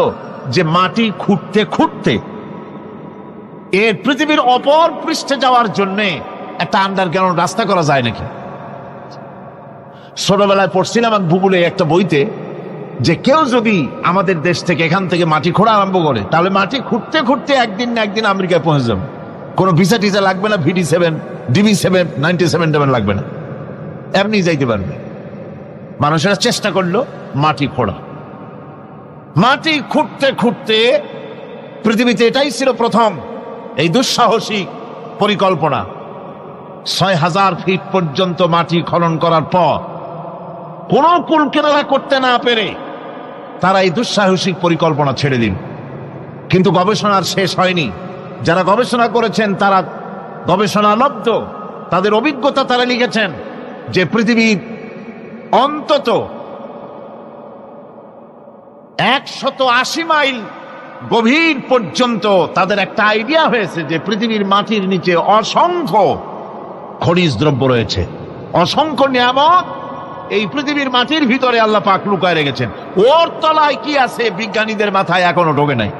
যে মাটি খুঁড়তে খুঁড়তে এর পৃথিবীর অপর পৃষ্ঠে যাওয়ার জন্য একটা আন্ডারগ্রাউন্ড রাস্তা করা যায় নাকি। ছোটবেলায় পড়ছিলাম ভূগোলে একটা বইতে, যে কেউ যদি আমাদের দেশ থেকে, এখান থেকে মাটি খোঁড়া আরম্ভ করে, তাহলে মাটি খুঁড়তে খুঁড়তে একদিন না একদিন আমেরিকায় পৌঁছে যাবে। কোনো ভিসা টিসা লাগবে না, VD7, DB7, 97 লাগবে না, এমনি যাইতে পারবে। মানুষেরা চেষ্টা করলো মাটি খোঁড়া। মাটি খুঁড়তে খুঁড়তে পৃথিবীতে এটাই ছিল প্রথম এই দুঃসাহসিক পরিকল্পনা। 6000 ফিট পর্যন্ত মাটি খনন করার পর কোনো কুল কেনারা করতে না পেরে তারা এই দুঃসাহসিক পরিকল্পনা ছেড়ে দিন। কিন্তু গবেষণার শেষ হয়নি। যারা গবেষণা করেছেন তারা গবেষণালব্ধ, তাদের অভিজ্ঞতা তারা লিখেছেন যে পৃথিবীর অন্তত 180 মাইল গভীর পর্যন্ত তাদের একটা আইডিয়া হয়েছে যে পৃথিবীর মাটির নিচে অসংখ্য খনিজ দ্রব্য রয়েছে, অসংখ্য নিয়ামত এই পৃথিবীর মাটির ভিতরে আল্লাহ পাক লুকায় রেখেছেন। ওর তলায় কি আছে বিজ্ঞানীদের মাথায় এখনো ঢোকে নাই।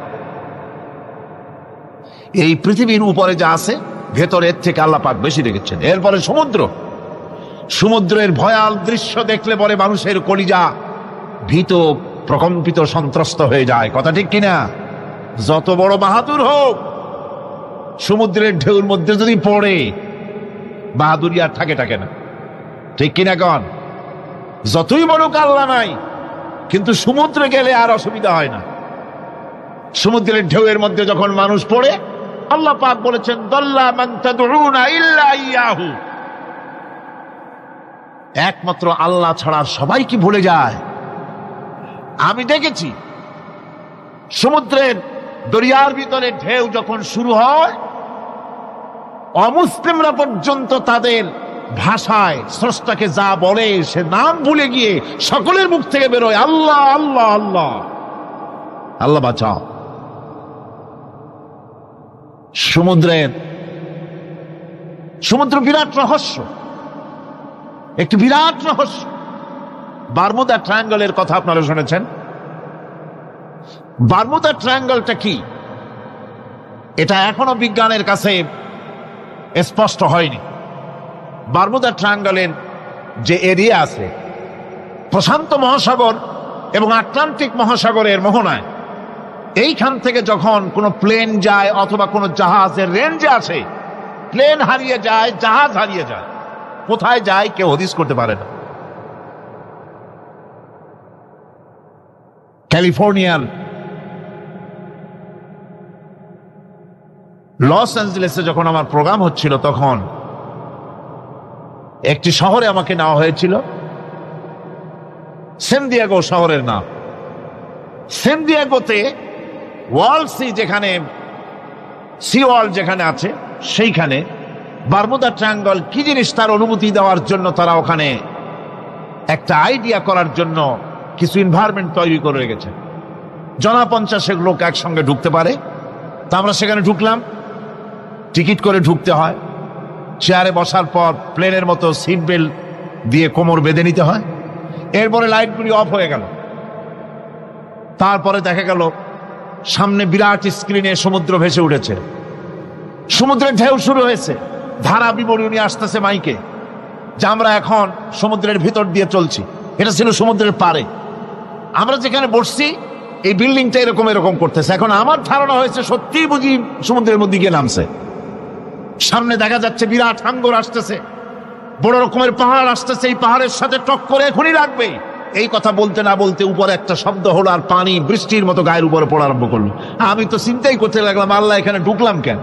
এই পৃথিবীর উপরে যা আছে ভেতরের থেকে আল্লাহ পাক বেশি রেখেছেন। এরপরে সমুদ্রের ভয়াল দৃশ্য দেখলে পরে মানুষের কলিজা ভীত, প্রকম্পিত, সন্ত্রস্ত হয়ে যায়। কথা ঠিক কিনা? যত বড় বাহাদুর হোক, সমুদ্রের ঢেউর মধ্যে যদি পড়ে, বাহাদুরি আর থাকে না। ঠিক কিনা কন? যতই বড় আল্লাহ নাই, কিন্তু সমুদ্রে গেলে আর অসুবিধা হয় না। সমুদ্রের ঢেউয়ের মধ্যে যখন মানুষ পড়ে, আল্লাহ পাক বলেছেন, দাল্লা মান তাদউনা ইল্লা ইয়াহু, একমাত্র আল্লাহ ছাড়া সবাই কি ভুলে যায়। আমি দেখেছি সমুদ্রের দরিয়ার ভিতরে ঢেউ যখন শুরু হয়, অমুসলিমরা পর্যন্ত তাদের ভাষায় স্রষ্টাকে যা বলে সে নাম ভুলে গিয়ে সকলের মুখ থেকে বেরোয় আল্লাহ আল্লাহ আল্লাহ, আল্লাহ বাঁচাও। সমুদ্র বিরাট রহস্য, একটি বিরাট রহস্য। বারমুদা ট্রায়াঙ্গলের কথা আপনারা শুনেছেন। বারমুদা ট্রায়াঙ্গলটা কি, এটা এখনো বিজ্ঞানের কাছে স্পষ্ট হয়নি। বারমুদা ট্রায়াঙ্গলের যে এরিয়া আছে, প্রশান্ত মহাসাগর এবং আটলান্টিক মহাসাগরের মোহনায়, এইখান থেকে যখন কোনো প্লেন যায় অথবা কোনো জাহাজের রেঞ্জে আসে, প্লেন হারিয়ে যায়, জাহাজ হারিয়ে যায়, কোথায় যায় কেউ হদিস করতে পারে না। ক্যালিফোর্নিয়ার লস অ্যাঞ্জেলেসে যখন আমার প্রোগ্রাম হচ্ছিল, তখন একটি শহরে আমাকে নেওয়া হয়েছিল, সান দিয়েগো শহরের নাম। সান দিয়েগোতে ওয়ার্ল্ড সি, যেখানে সি ওয়ার্ল্ড যেখানে আছে, সেইখানে বারমুদা ট্রায়াঙ্গল কি জিনিস তার অনুমতি দেওয়ার জন্য তারা ওখানে একটা আইডিয়া করার জন্য কিছু এনভায়রনমেন্ট তৈরি করে রেখেছে। 50 লোক একসঙ্গে ঢুকতে পারে। তা আমরা সেখানে ঢুকলাম, টিকিট করে ঢুকতে হয়। চেয়ারে বসার পর প্লেনের মতো সিট বেল্ট দিয়ে কোমর বেঁধে নিতে হয়। এরপরে লাইটগুলি অফ হয়ে গেল। তারপরে দেখা গেল সামনে বিরাট স্ক্রিনে সমুদ্র ভেসে উঠেছে, সমুদ্রের ঢেউ শুরু হয়েছে, ধারা বিবরণী আসতেছে মাইকে যে আমরা এখন সমুদ্রের ভিতর দিয়ে চলছি। এটা ছিল সমুদ্রের পাড়ে। আমরা যেখানে বসছি এই বিল্ডিংটা এরকম এরকম করতেছে। এখন আমার ধারণা হয়েছে সত্যি বুঝি সমুদ্রের মধ্যে গিয়ে নামছে। সামনে দেখা যাচ্ছে বিরাট হাঙ্গর আসতেছে, বড় রকমের পাহাড় আসতেছে, এই পাহাড়ের সাথে টক্করে এখনই লাগবে। এই কথা বলতে না বলতে উপরে একটা শব্দ হলো, আর পানি বৃষ্টির মতো গায়ের উপরে পড়া আরম্ভ করলো। আমি তো চিন্তাই করতে লাগলাম, আল্লাহ এখানে ঢুকলাম কেন?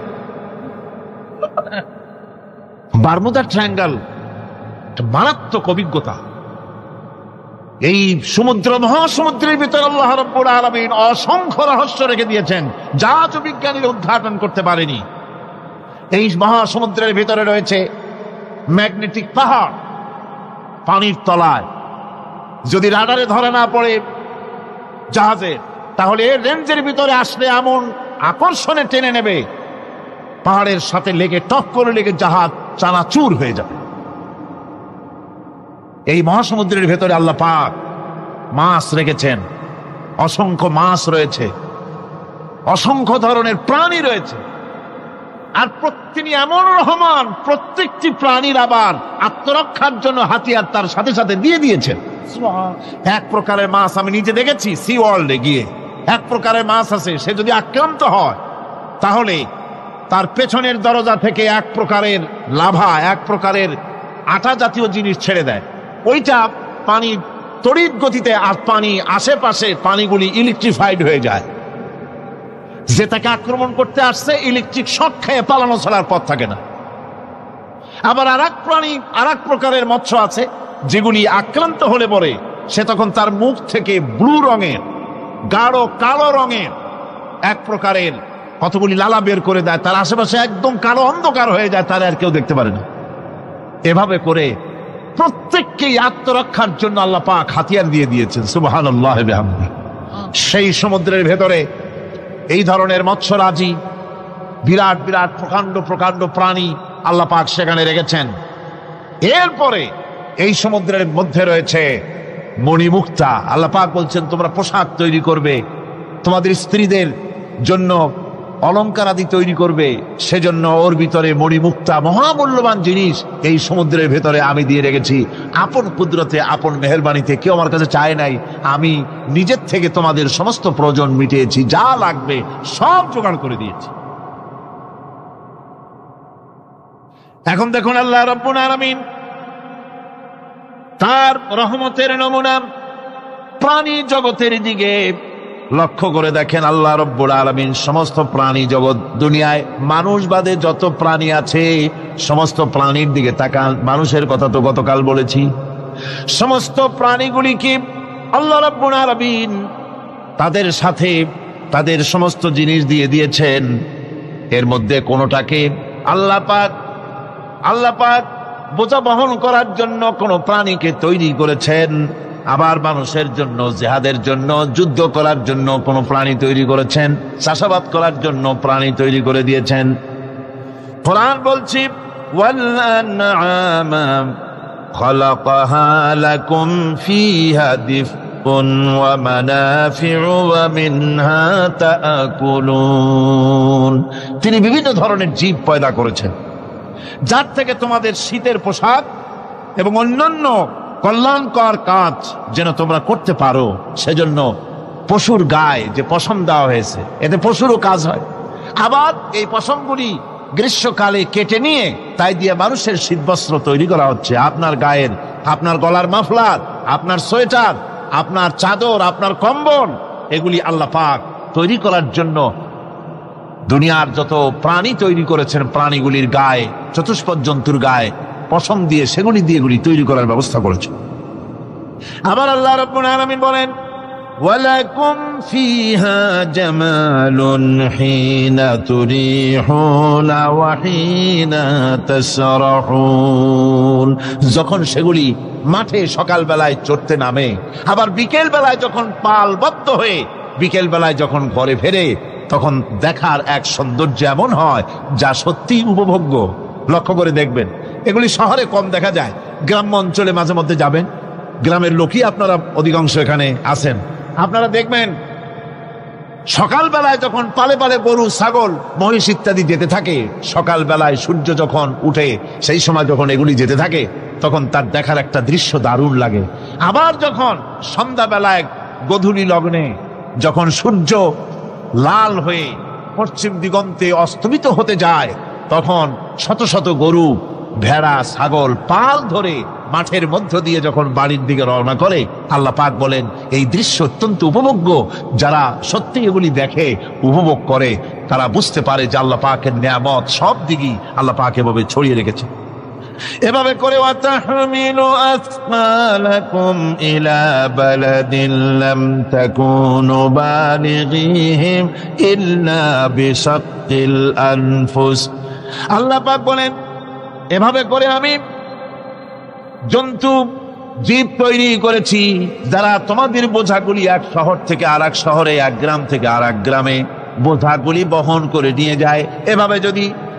বারমুদা ট্রায়াঙ্গল মারাত্মক অভিজ্ঞতা। এই সমুদ্র, মহাসমুদ্রের ভিতর আল্লাহ রাব্বুল আলামিন অসংখ্য রহস্য রেখে দিয়েছেন, যা আজও বিজ্ঞানীরা উদ্ঘাটন করতে পারেনি। এই মহাসমুদ্রের ভিতরে রয়েছে ম্যাগনেটিক পাহাড় পানির তলায়। যদি রাডারে ধরা না পড়ে জাহাজে, তাহলে এর রেঞ্জের ভিতরে আসলে এমন আকর্ষণে টেনে নেবে, পাহাড়ের সাথে লেগে টক করে লেগে জাহাজ চানাচুর হয়ে যাবে। এই মহাসমুদ্রের ভেতরে আল্লাহ পাক মাছ রেখেছেন, অসংখ্য মাছ রয়েছে, অসংখ্য ধরনের প্রাণী রয়েছে। আর তিনি এমন রহমান, প্রত্যেকটি প্রাণীর আবার আত্মরক্ষার জন্য হাতিয়ার তার সাথে সাথে দিয়ে দিয়েছেন। এক প্রকারের মাছ আমি নিজে দেখেছি সি ওয়ার্ল্ডে গিয়ে, এক প্রকারের মাছ আছে, সে যদি আক্রান্ত হয় তাহলে তার পেছনের দরজা থেকে এক প্রকারের লাভা, এক প্রকারের আটা জাতীয় জিনিস ছেড়ে দেয়। ওইটা পানি তড়িৎ গতিতে, আর পানি আশেপাশে পানিগুলি ইলেকট্রিফাইড হয়ে যায়। যে তাকে আক্রমণ করতে আসছে ইলেকট্রিক শক খেয়ে পালানো ছাড়ার পথ থাকে না। আবার আর এক প্রাণী, আর এক প্রকারের মৎস্য আছে যেগুলি আক্রান্ত হলে পরে সে তখন তার মুখ থেকে ব্লু রঙের, গাঢ় কালো রঙের এক প্রকারের কতগুলি লালা বের করে দেয়, তার আশেপাশে একদম কালো অন্ধকার হয়ে যায়, তারা আর কেউ দেখতে পারে না। এভাবে করে প্রত্যেককেই আত্মরক্ষার জন্য আল্লাহ পাক হাতিয়ার দিয়ে দিয়েছেন। সুবহানাল্লাহ ওয়া বিহামদিহি। সেই সমুদ্রের ভেতরে এই ধরনের মৎস্যরাজি, বিরাট বিরাট প্রকাণ্ড প্রকাণ্ড প্রাণী আল্লাহ পাক সেখানে রেখেছেন। এরপরে এই সমুদ্রের মধ্যে রয়েছে মণিমুক্তা। আল্লাহ পাক বলছেন তোমরা পোশাক তৈরি করবে, তোমাদের স্ত্রীদের জন্য অলংকার আদি তৈরি করবে, সেজন্য ওর ভিতরে মণিমুক্তা মহামূল্যবান জিনিস এই সমুদ্রের ভেতরে আমি দিয়ে রেখেছি। আপন কুদরতে, আপন মেহেরবানিতে, কেউ আমার কাছে চায় নাই, আমি নিজের থেকে তোমাদের সমস্ত প্রয়োজন মিটিয়েছি, যা লাগবে সব জোগাড় করে দিয়েছি। এখন দেখুন আল্লাহ রাব্বুল আলামিন তার রহমতের নমুনা প্রাণী জগতের দিকে লক্ষ্য করে দেখেন। আল্লাহ রাব্বুল আলামিন সমস্ত প্রাণী জগৎ, দুনিয়ায় মানুষ বাদে যত প্রাণী আছে সমস্ত প্রাণীর দিকে তাকান। মানুষের কথা তো গতকাল বলেছি। সমস্ত প্রাণীগুলিকে আল্লাহ রাব্বুল আলামিন তাদের সাথে তাদের সমস্ত জিনিস দিয়ে দিয়েছেন। এর মধ্যে কোনোটাকে আল্লাহ পাক বোঝা বহন করার জন্য কোনো প্রাণীকে তৈরি করেছেন, আবার মানুষের জন্য, জিহাদের জন্য, যুদ্ধ করার জন্য কোনো প্রাণী তৈরি করেছেন, চাষাবাদ করার জন্য প্রাণী তৈরি করে দিয়েছেন। কোরআন বলছি ওয়াল আনআমা খালাকাহা লাকুম ফিহা দিফউন ওয়া মানাফিউ ওয়া মিনহা তাআকুলুন। তিনি বিভিন্ন ধরনের জীব পয়দা করেছেন, যার থেকে তোমাদের শীতের পোশাক এবং অন্যান্য কল্যাণকর কাজ যেন তোমরা করতে পারো, সেজন্য পশুর গায়ে যে পশম দেওয়া হয়েছে, এতে পশুরও কাজ হয়। আবার এই পশমগুলি গ্রীষ্মকালে কেটে নিয়ে তাই দিয়ে মানুষের শীতবস্ত্র তৈরি করা হচ্ছে। আপনার গায়ের, আপনার গলার মাফলার, আপনার সোয়েটার, আপনার চাদর, আপনার কম্বল, এগুলি আল্লাহ পাক তৈরি করার জন্য দুনিয়ার যত প্রাণী তৈরি করেছেন, প্রাণীগুলির গায়ে, চতুষ্পদ জন্তুর গায়ে পশম দিয়ে, সেগুলি দিয়ে এগুলি তৈরি করার ব্যবস্থা করেছেন। আবার আল্লাহ রাব্বুল আলামিন বলেন, ওয়ালাকুম ফিহা জামালুন হিনা তুরিহুনা ওয়া হিনা তাসরাহুন। যখন সেগুলি মাঠে সকাল বেলায় চড়তে নামে, আবার বিকেল বেলায় যখন পালবদ্ধ হয়ে বিকেল বেলায় যখন ঘরে ফেরে, তখন দেখার এক সৌন্দর্য এমন হয় যা সত্যি উপভোগ্য। লক্ষ্য করে দেখবেন, এগুলি শহরে কম দেখা যায়, গ্রাম্য অঞ্চলে মাঝে মধ্যে যাবেন, গ্রামের লোকই আপনারা অধিকাংশ এখানে আছেন, আপনারা দেখবেন সকাল বেলায় যখন পালে পালে গরু, ছাগল, মহিষ ইত্যাদি যেতে থাকে, সকাল বেলায় সূর্য যখন উঠে সেই সময় যখন এগুলি যেতে থাকে, তখন তার দেখার একটা দৃশ্য দারুণ লাগে। আবার যখন সন্ধ্যা বেলায় গোধূলি লগ্নে যখন সূর্য লাল হয়ে পশ্চিম দিগন্তে অস্তমিত হতে যায়, তখন শত শত গরু, ভেড়া, ছাগল পাল ধরে মাঠের মধ্য দিয়ে যখন বাড়ির দিকে রওনা করে, আল্লাহ পাক বলেন এই দৃশ্য অত্যন্ত উপভোগ্য। যারা সত্যি এগুলি দেখে, উপভোগ করে, তারা বুঝতে পারে যে আল্লাহ পাকের নিয়ামত সব দিকেই আল্লাহ পাক এভাবে ছড়িয়ে রেখেছে। এভাবে করে ওয়াতাহমিলু আসফালাকুম ইলা বালাদিন লাম তাকুনু বালিগিহিম ইল্লা বিশাক্কিল আনফুস। আল্লাহ পাক বলেন, এভাবে করে আমি জন্তু জীব তৈরি করেছি যারা তোমাদের বোঝাগুলি এক শহর থেকে আর এক শহরে, এক গ্রাম থেকে আর এক গ্রামে বোঝাগুলি বহন করে নিয়ে যায়। এভাবে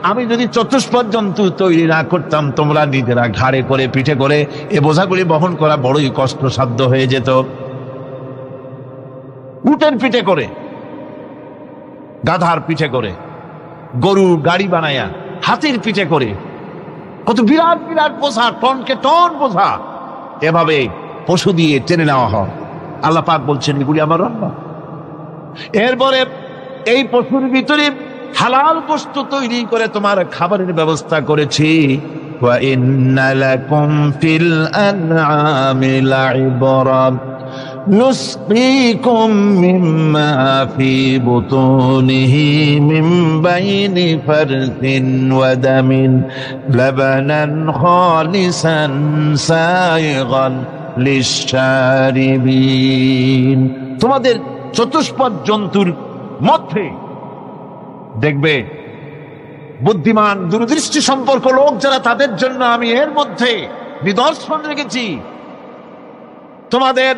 আমি যদি চতুষ্পদ জন্তু তৈরি না করতাম, তোমরা নিজেরা ঘাড়ে করে, পিঠে করে এ বোঝাগুলি বহন করা বড়ই কষ্টসাধ্য হয়ে যেত। উটের পিঠে করে, গাধার পিঠে করে, গরুর গাড়ি বানায়া, হাতির পিঠে করে, কত বিরাট বিরাট বোঝা, টনকে টন বোঝা এভাবে পশু দিয়ে টেনে নেওয়া হয়। আল্লাহ পাক বলছেন এগুলি আমার রান্না। এরপরে এই পশুর ভিতরে হালাল বস্তু তৈরি করে তোমার খাবারের ব্যবস্থা করেছি। ওয়া ইন্না লাকুম ফিল আনআমি লাইবরা نسقيكم مما في بطونه من بين فرث ودم لبنا خالصا سائغا للشاربين। তোমাদের চতুষ্পদ জন্তুর মধ্যে দেখবে বুদ্ধিমান, দূরদৃষ্টি সম্পর্ক লোক যারা, তাদের জন্য আমি এর মধ্যে নিদর্শন রেখেছি। তোমাদের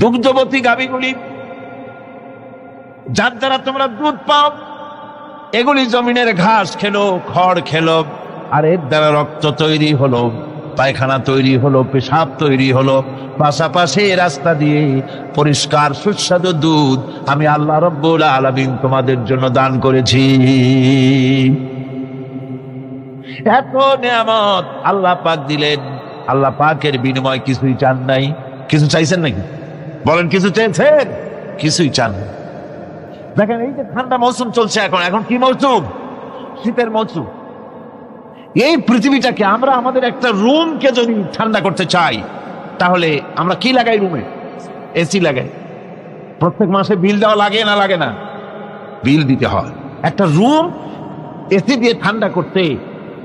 দুগ্ধবতী গাভীগুলি, যার দ্বারা তোমরা দুধ পাও, এগুলি জমিনের ঘাস খেলো, খড় খেলো, আর এর দ্বারা রক্ত তৈরি হলো, পায়খানা তৈরি হলো, পেশাব তৈরি হলো, পাশাপাশি রাস্তা দিয়ে পরিষ্কার সুস্বাদু দুধ আমি আল্লাহ রাব্বুল আলামিন তোমাদের জন্য দান করেছি। এত নিয়ামত আল্লাহ পাক দিলেন, আল্লাহ পাকের বিনিময় কিছুই চান নাই। কিছু চাইছেন নাকি? বলেন, কিছু চেয়েছেন? কিছুই চান না। দেখেন, এই যে ঠান্ডা মৌসুম চলছে, এখন কি মৌসুম? শীতের মৌসুম। এই পৃথিবীটাকে আমরা, আমাদের একটা রুমকে যদি ঠান্ডা করতে চাই, তাহলে আমরা কি লাগাই? রুমে এসি লাগাই। প্রত্যেক মাসে বিল দেওয়া লাগে না? লাগে না? বিল দিতে হয়। একটা রুম এসি দিয়ে ঠান্ডা করতে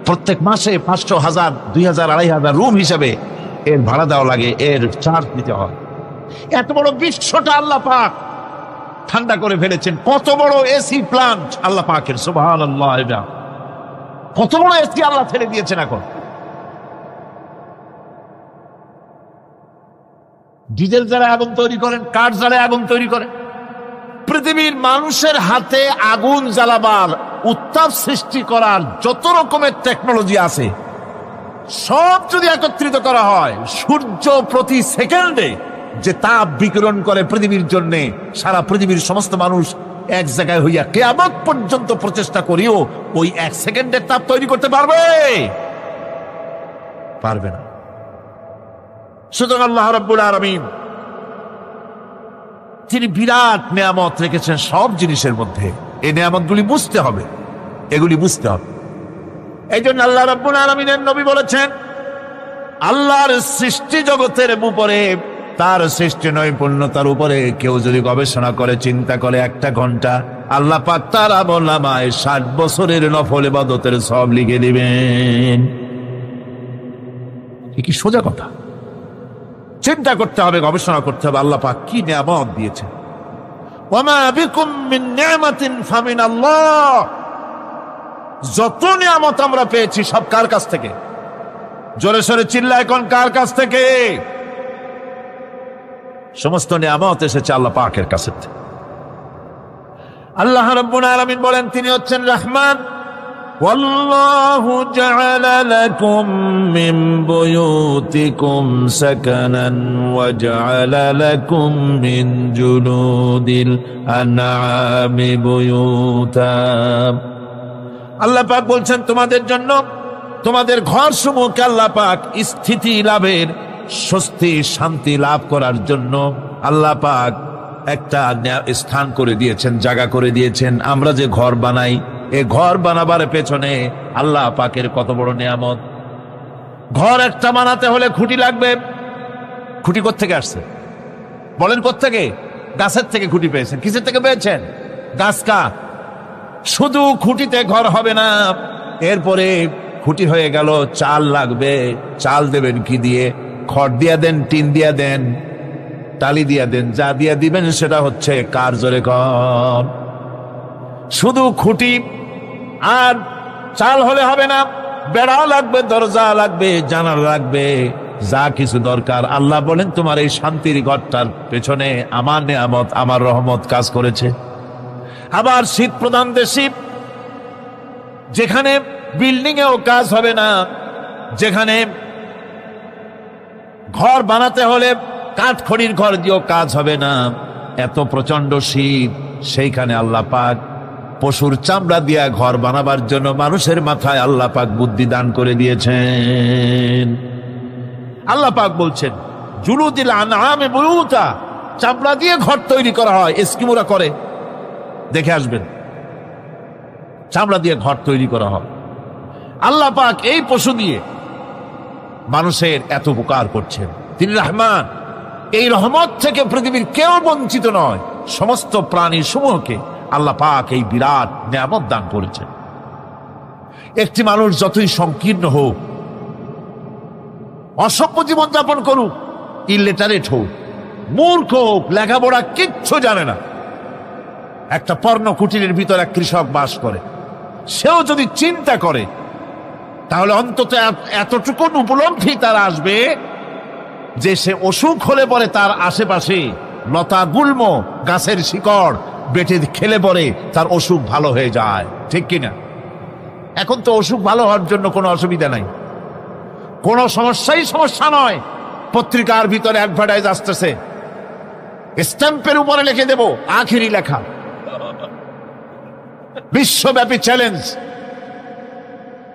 প্রত্যেক মাসে 500, 1000, 2000, 2500 রুম হিসাবে এর ভাড়া দেওয়া লাগে, এর চার্জ দিতে হয়। এত বড় বিশ্বটা আল্লাহ পাক ঠান্ডা করে ফেলেছেন। কত বড় এসি প্লান্ট আল্লাহ পাকের, সুবহানাল্লাহ। এটা কত বড় এসি আল্লাহ ফেলে দিয়েছেন। এখন ডিজেল যারা আগুন তৈরি করেন, কাঠ যারা আগুন তৈরি করেন, পৃথিবীর মানুষের হাতে আগুন জ্বালাবার, উত্তাপ সৃষ্টি করার যত রকমের টেকনোলজি আছে, সব যদি একত্রিত করা হয়, সূর্য প্রতি সেকেন্ডে যে তাপ বিকিরণ করে পৃথিবীর জন্য, সারা পৃথিবীর সমস্ত মানুষ এক জায়গায় হইয়া কিয়ামত পর্যন্ত প্রচেষ্টা করিও ওই 1 সেকেন্ডের তাপ তৈরি করতে পারবে? পারবে না। সুতরাং আল্লাহ রাব্বুল আলামিন তিনি বিরাট নিয়ামত রেখেছেন সব জিনিসের মধ্যে। এই নিয়ামতগুলি বুঝতে হবে, এগুলি বুঝতে হবে। এই জন্য আল্লাহ রাব্বুল আলামিনের নবী বলেছেন, আল্লাহর সৃষ্টি জগতের উপরে, তার সৃষ্টি নৈপুণ্যতার উপরে কেউ যদি গবেষণা করে, চিন্তা করে 1 ঘন্টা, আল্লাহ পাক তার আমলনামায় 60 বছরের নফল ইবাদতের সওয়াব লিখে দিবেন। কি সোজা কথা। চিন্তা করতে হবে, গবেষণা করতে হবে আল্লাহ পাক কি নিয়ামত দিয়েছে। ওয়ামা বিকুম মিন নি'মাতিন ফামিনাল্লাহ। যত নিয়ামত আমরা পেয়েছি সব কার কাছ থেকে? জোরে সোরে চিল্লায় কোন কার কাছ থেকে? সমস্ত নিয়ামত এসেছে আল্লাহ পাকের কাছে। আল্লাহ রাব্বুল আলামিন বলেন তিনি হচ্ছেন রহমান। ওয়াল্লাহু জাআলা লাকুম মিন বুয়ুতিকুম সাকানান ওয়া জাআলা লাকুম মিন জুলুদিল আনআমি বুয়ুতা। আল্লাহ পাক বলছেন তোমাদের জন্য তোমাদের ঘর সমূহকে আল্লাহ পাক স্থিতি লাভের, স্বস্তি শান্তি লাভ করার জন্য আল্লাহ পাক একটা স্থান করে দিয়েছেন, জায়গা করে দিয়েছেন। আমরা যে ঘর বানাই, এই ঘর বানাবার পেছনে আল্লাহ পাকের কত বড় নিয়ামত। ঘর একটা বানাতে হলে খুঁটি লাগবে। খুঁটি কোত্থেকে আসছে বলেন? কোত্থেকে? গাছের থেকে খুঁটি পেয়েছেন। কিসের থেকে পেয়েছেন? গাছ কা। শুধু খুঁটিতে ঘর হবে না, এরপরে খুঁটি হয়ে গেল, চাল লাগবে। চাল দেবেন কি দিয়ে? খড় দিয়া দেন, টিন দিয়া দেন, টালি দিয়া দেন, যা দিয়া দিবেন সেটা হচ্ছে কার? জোরে কর। শুধু খুঁটি আর চাল হলে হবে না, বেড়া লাগবে, দরজা লাগবে, জানালা লাগবে, যা কিছু দরকার। আল্লাহ বলেন তোমার এই শান্তির ঘরটার পেছনে আমার নিয়ামত, আমার রহমত কাজ করেছে। আবার শীত প্রধান দেশে যেখানে বিল্ডিং এও কাজ হবে না, যেখানে ঘর বানাতে হলে কাঠখড়ির ঘর দিয়েও কাজ হবে না, এত প্রচন্ড শীত, সেইখানে আল্লাহ পাক পশুর চামড়া দিয়া ঘর বানাবার জন্য মানুষের মাথায় আল্লাহ পাক বুদ্ধি দান করে দিয়েছেন। আল্লাহ পাক বলছেন জুলুদিল আনআমি বুয়ুতা, চামড়া দিয়ে ঘর তৈরি করা হয়। এস্কিমোরা করে, দেখে আসবেন, চামড়া দিয়ে ঘর তৈরি করা হয়। আল্লাহ পাক এই পশু দিয়ে মানুষের এত উপকার করছেন। তিনি রহমান। এই রহমত থেকে পৃথিবীর কেউ বঞ্চিত নয়। সমস্ত প্রাণী সমূহকে আল্লাহ পাক এই বিরাট নিয়ামত দান করেছেন। একটি মানুষ যতই সংকীর্ণ হোক, অসভ্য জীবন যাপন করুক, ইলিটারেট হোক, মূর্খ হোক, লেখাপড়া কিচ্ছু জানে না, একটা পর্ণ কুটিরের ভিতর এক কৃষক বাস করে, সেও যদি চিন্তা করে তাহলে অন্তত এতটুকু উপলব্ধি তার আসবে যে সে অসুখ হলে পরে তার আশেপাশে লতা গুল্ম, গাছের শিকড় বেটে খেলে পরে তার অসুখ ভালো হয়ে যায়। ঠিক কিনা? এখন তো অসুখ ভালো হওয়ার জন্য কোনো অসুবিধা নাই, কোনো সমস্যা নয়। পত্রিকার ভিতরে অ্যাডভার্টাইজ আসতেছে, স্ট্যাম্পের উপরে লিখে দেব আখেরি লেখা, বিশ্বব্যাপী চ্যালেঞ্জ।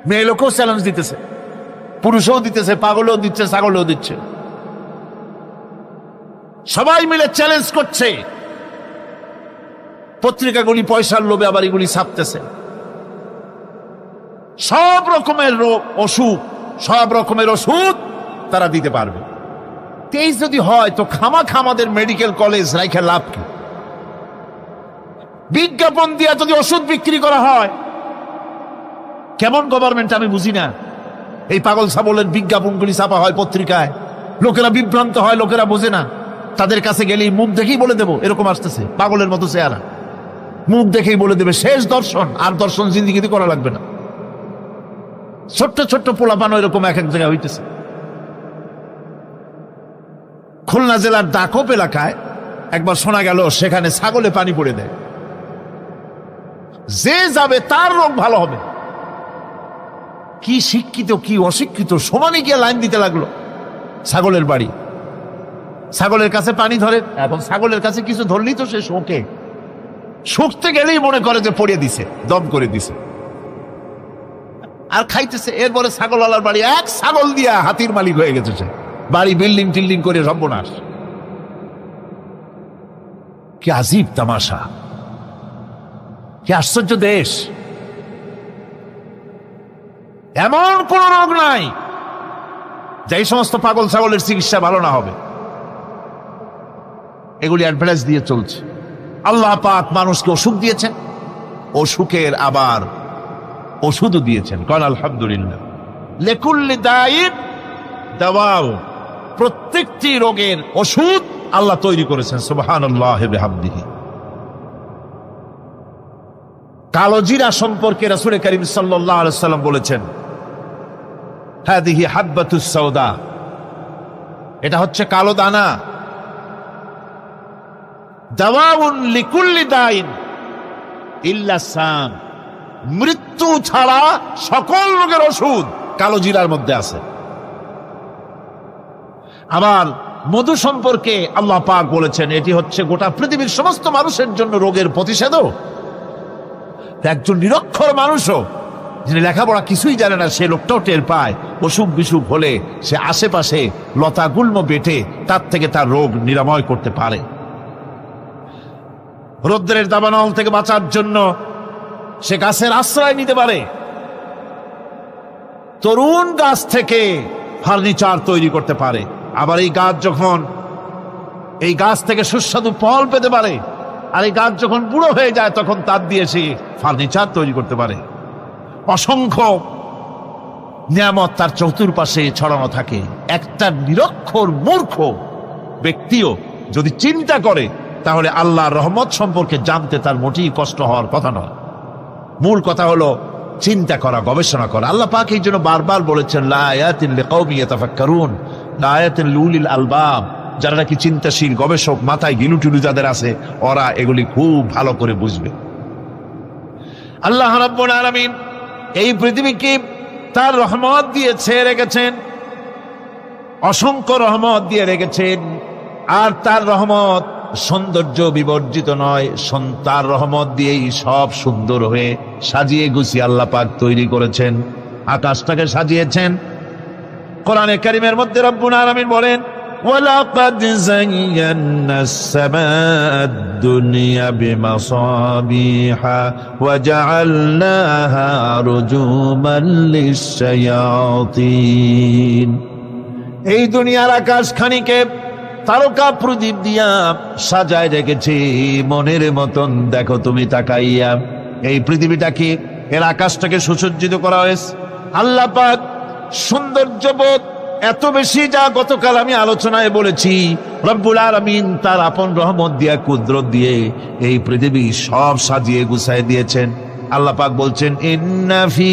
মেয়ে লোকও চ্যালেঞ্জ দিতেছে, পুরুষও দিতেছে, পাগলও দিচ্ছে, ছাগলও দিচ্ছে, সবাই মিলে চ্যালেঞ্জ করছে। পত্রিকাগুলি পয়সার লোভে আবার এগুলি ছাপতেছে। সব রকমের অসুখ, সব রকমের ওষুধ তারা দিতে পারবে। তেইশ যদি হয় তো খামাখা আমাদের মেডিকেল কলেজ রাইখা লাভ কি? বিজ্ঞাপন দিয়া যদি ওষুধ বিক্রি করা হয়, কেমন গভর্নমেন্ট আমি বুঝি না। এই পাগল ছাগলের বিজ্ঞাপনগুলি ছাপা হয় পত্রিকায়, লোকেরা বিভ্রান্ত হয়, লোকেরা বোঝে না। তাদের কাছে গেলেই মুখ দেখেই বলে দেবো এরকম আসতেছে, পাগলের মতো চেহারা, মুখ দেখেই বলে দেবে শেষ দর্শন, আর দর্শন জিন্দিগিতে করা লাগবে না। ছোট্ট ছোট্ট পোলাপানো এরকম এক এক জায়গায় হইতেছে। খুলনা জেলার ডাকপ এলাকায় একবার শোনা গেল সেখানে ছাগলে পানি পড়ে দেয়, যে যাবে তার রোগ ভালো হবে। কি শিক্ষিত কি অশিক্ষিত সমানে গিয়ে লাইন দিতে লাগলো ছাগলের বাড়ি। ছাগলের কাছে পানি ধরে, এবং ছাগলের কাছে কিছু ধরলেই তো সে শোকে, শুকতে গেলেই মনে করে যে পড়িয়ে দিছে, দম করে দিছে। আর খাইতেছে। এরপরে ছাগলওয়ালার বাড়ি এক ছাগল দিয়া হাতির মালিক হয়ে গেছে সে, বাড়ি বিল্ডিং টিল্ডিং করে সর্বনাশ। কি আজীব তামাশা, কি আশ্চর্য দেশ। এমন কোন রোগ নাই যে এই সমস্ত পাগল ছাগলের চিকিৎসা ভালো না হবে। এগুলি অ্যাডভার্টাইজ দিয়ে চলছে। আল্লাহ পাক মানুষকে অসুখ দিয়েছেন, অসুখের আবার ওষুধও দিয়েছেন। কাল আলহামদুলিল্লাহ। লিকুল্লি দাইন দাওয়াও, প্রত্যেকটি রোগের ওষুধ আল্লাহ তৈরি করেছেন। সুবহানাল্লাহ বিহামদিহি। কালো জিরা সম্পর্কে রাসূল করিম সাল্লাল্লাহু আলাইহি ওয়াসাল্লাম বলেছেন, হাদিহি হাব্বাতুস সাওদা, এটা হচ্ছে কালো দানা। দাওয়াউন লিকুল্লি দাইন ইল্লা সাম, মৃত্যু ছাড়া সকল রোগের ওষুধ কালো জিরার মধ্যে আছে। আবার মধু সম্পর্কে আল্লাহ পাক বলেছেন, এটি হচ্ছে গোটা পৃথিবীর সমস্ত মানুষের জন্য রোগের প্রতিষেধক। একজন নিরক্ষর মানুষও, যিনি লেখাপড়া কিছুই জানে না, সে লোকটাও টের পায় অসুখ বিসুখ হলে সে আশেপাশে লতা গুল্ম বেটে তার থেকে তার রোগ নিরাময় করতে পারে। রৌদ্রের দাবানল থেকে বাঁচার জন্য সে গাছের আশ্রয় নিতে পারে। তরুণ গাছ থেকে ফার্নিচার তৈরি করতে পারে। আবার এই গাছ থেকে সুস্বাদু ফল পেতে পারে। আর এই গাছ যখন বুড়ো হয়ে যায় তখন তার দিয়ে সে ফার্নিচার তৈরি করতে পারে। অসংখ্য নিয়ামত তার চতুর্পাশে ছড়ানো থাকে। একটা নিরক্ষর মূর্খ ব্যক্তিও যদি চিন্তা করে তাহলে আল্লাহর রহমত সম্পর্কে জানতে তার মোটেই কষ্ট হওয়ার কথা নয়। মূল কথা হলো চিন্তা করা, গবেষণা করা। আল্লাহ পাক এই জন্য বারবার বলেছেন, লা আয়াতিন লিকাউমিন ইয়াতাফাক্কারুন, লা আয়াতিন লিউলিল আলবাব, যারা নাকি চিন্তাশীল, গবেষক, মাথায় গিলুটুলু যাদের আছে, ওরা এগুলি খুব ভালো করে বুঝবে। আল্লাহ রাব্বুল আলামিন এই পৃথিবীকে তার রহমত দিয়ে ছেয়ে রেখেছেন, অসংখ্য রহমত দিয়ে রেখেছেন। আর তার রহমত সৌন্দর্য বিবর্জিত নয়, তার রহমত দিয়েই সব সুন্দর হয়ে সাজিয়ে গুছিয়ে আল্লাহ পাক তৈরি করেছেন। আকাশটাকে সাজিয়েছেন। কোরআনে কারীমের মধ্যে রব্বুল আলামিন বলেন, ওয়ালাকাদ যায়্যানাস সামাআদ দুনিয়া বিমাসাবিহা ওয়া জাআলনাহা রুজুমান লিশ-শায়াতিন। এই দুনিয়ার আকাশখানিকে তারকা প্রদীপ দিয়া সাজায় রেখেছি মনের মতন। দেখো তুমি তাকাইয়া, এই পৃথিবীটাকে, এর আকাশটাকে সুসজ্জিত করা হয়েছে। আল্লাহ পাক সৌন্দর্যবোধ এত বেশি, যা গতকাল আমি আলোচনায় বলেছি, রব্বুল আলামিন তার আপন রহমত দিয়া, কুদরত দিয়ে এই পৃথিবী সব সাজিয়ে গুছায় দিয়েছেন। আল্লাহ পাক বলছেন, ইন্না ফি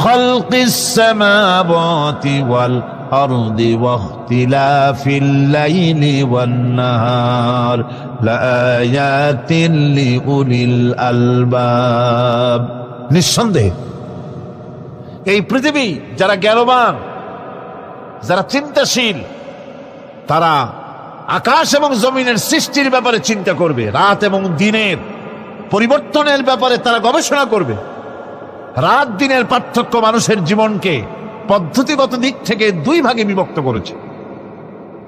খালকিস সামাওয়াতি ওয়াল আরদি ওয়াখতিলাফিল লাইলি ওয়ান নাহার লাআয়াতিন লিউলিল আলবাব। নিঃসন্দেহে এই পৃথিবী, যারা জ্ঞানবান, যারা চিন্তাশীল, তারা আকাশ এবং জমিনের সৃষ্টির ব্যাপারে চিন্তা করবে, রাত এবং দিনের পরিবর্তনের ব্যাপারে তারা গবেষণা করবে। রাত দিনের পার্থক্য মানুষের জীবনকে পদ্ধতিগত দিক থেকে দুই ভাগে বিভক্ত করেছে।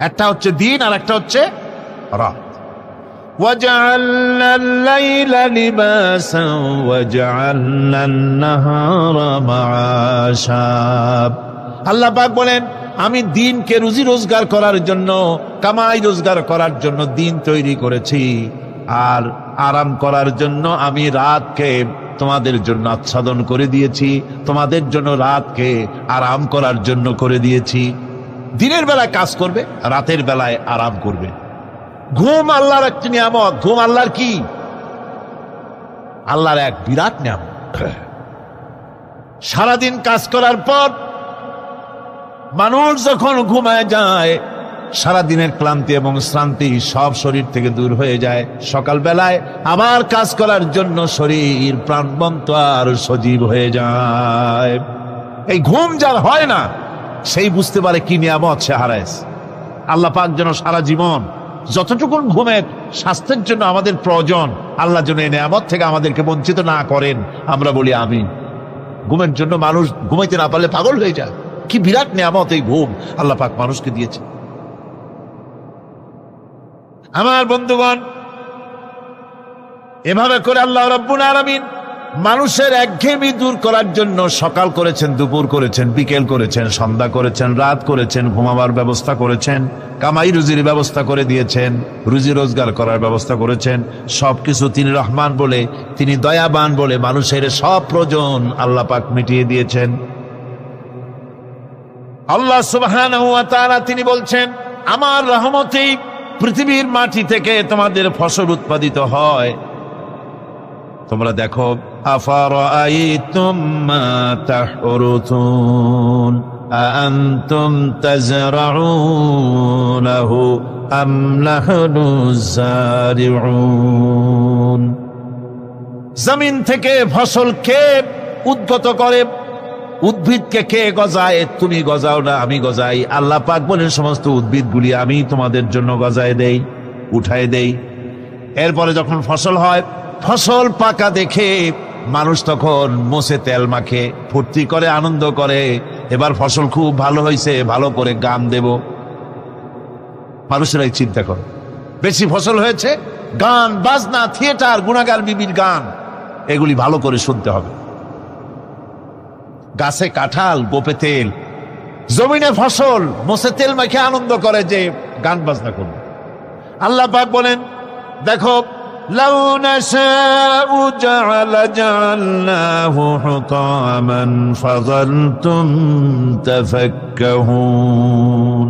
একটা হচ্ছে দিন আর একটা হচ্ছে রাত। وَجَعَلْنَا اللَّيْلَ لِبَاسًا وَجَعَلْنَا النَّهَارَ مَعَاشًا। আল্লাহ পাক বলেন, আমি দিনকে রুজি রোজগার করার জন্য, কামাই রোজগার করার জন্য দিন তৈরি করেছি, আর আরাম করার জন্য আমি রাতকে তোমাদের জন্য আচ্ছাদন করে দিয়েছি, তোমাদের জন্য রাতকে আরাম করার জন্য করে দিয়েছি। দিনের বেলায় কাজ করবে, রাতের বেলায় আরাম করবে। ঘুম আল্লাহর একটি নিয়ামত। ঘুম আল্লাহর কি? আল্লাহর এক বিরাট নিয়ামত। সারাদিন কাজ করার পর মানুষ যখন ঘুমায় যায়, সারাদিনের ক্লান্তি এবং শ্রান্তি সব শরীর থেকে দূর হয়ে যায়। সকাল বেলায় আবার কাজ করার জন্য শরীর প্রাণবন্ত আর সজীব হয়ে যায়। এই ঘুম যার হয় না, সেই বুঝতে পারে কি নিয়ামত সে হারাইছে। আল্লাহ পাক যেন সারা জীবন যতটুকু ঘুমের স্বাস্থ্যের জন্য আমাদের প্রয়োজন, আল্লাহ যেন এই নিয়ামত থেকে আমাদেরকে বঞ্চিত না করেন। আমরা বলি আমিন। ঘুমের জন্য মানুষ ঘুমাইতে না পারলে পাগল হয়ে যায়। কি বিরাট নিয়ামত এই ঘুম আল্লাহ পাক মানুষকে দিয়েছে। আমার বন্ধুগণ, এভাবে করে আল্লাহ রাব্বুল আলামিন মানুষের একঘেয়েমি দূর করার জন্য সকাল করেছেন, দুপুর করেছেন, বিকেল করেছেন, সন্ধ্যা করেছেন, রাত করেছেন, ঘুমাবার ব্যবস্থা করেছেন, কামাই রুজির ব্যবস্থা করে দিয়েছেন, রুজি রোজগার করার ব্যবস্থা করেছেন। সবকিছু তিনি রহমান বলে, তিনি দয়াবান বলে মানুষের সব প্রয়োজন আল্লাহ পাক মিটিয়ে দিয়েছেন। আল্লাহ সুবহানাহু ওয়া তাআলা তিনি বলছেন, আমার রহমতেই পৃথিবীর মাটি থেকে তোমাদের ফসল উৎপাদিত হয়। তোমরা দেখো, আফারাআইতুম মা তাহরুতুন আআনতুম তাজরাউনাহু আম নাহনুজ জারিউন। জমিন থেকে ফসল কে উদ্গত করে? উদ্ভিদকে কে গজায়? তুমি গজাও না, আমি গজাই। আল্লাহ পাক বলেন, সমস্ত উদ্ভিদগুলি আমি তোমাদের জন্য গজায় দেই, উঠায় দেই। এরপরে যখন ফসল হয়, ফসল পাকা দেখে মানুষ তখন মোষে তেল মাখে, ফুর্তি করে, আনন্দ করে। এবার ফসল খুব ভালো হয়েছে, ভালো করে গান দেব। মানুষেরাই চিন্তা করে, বেশি ফসল হয়েছে, গান বাজনা, থিয়েটার, গুণাগার বিবির গান, এগুলি ভালো করে শুনতে হবে। গাছে কাঁঠাল, গোপে তেল, জমিনে ফসল, মোষে তেল মাখে আনন্দ করে যে গান বাজনা করবে। আল্লাহ পাক বলেন, দেখো, লাউ নাশাউ জাআলনাহু হুতামান ফাযালতুম তাফাক্কাহুন।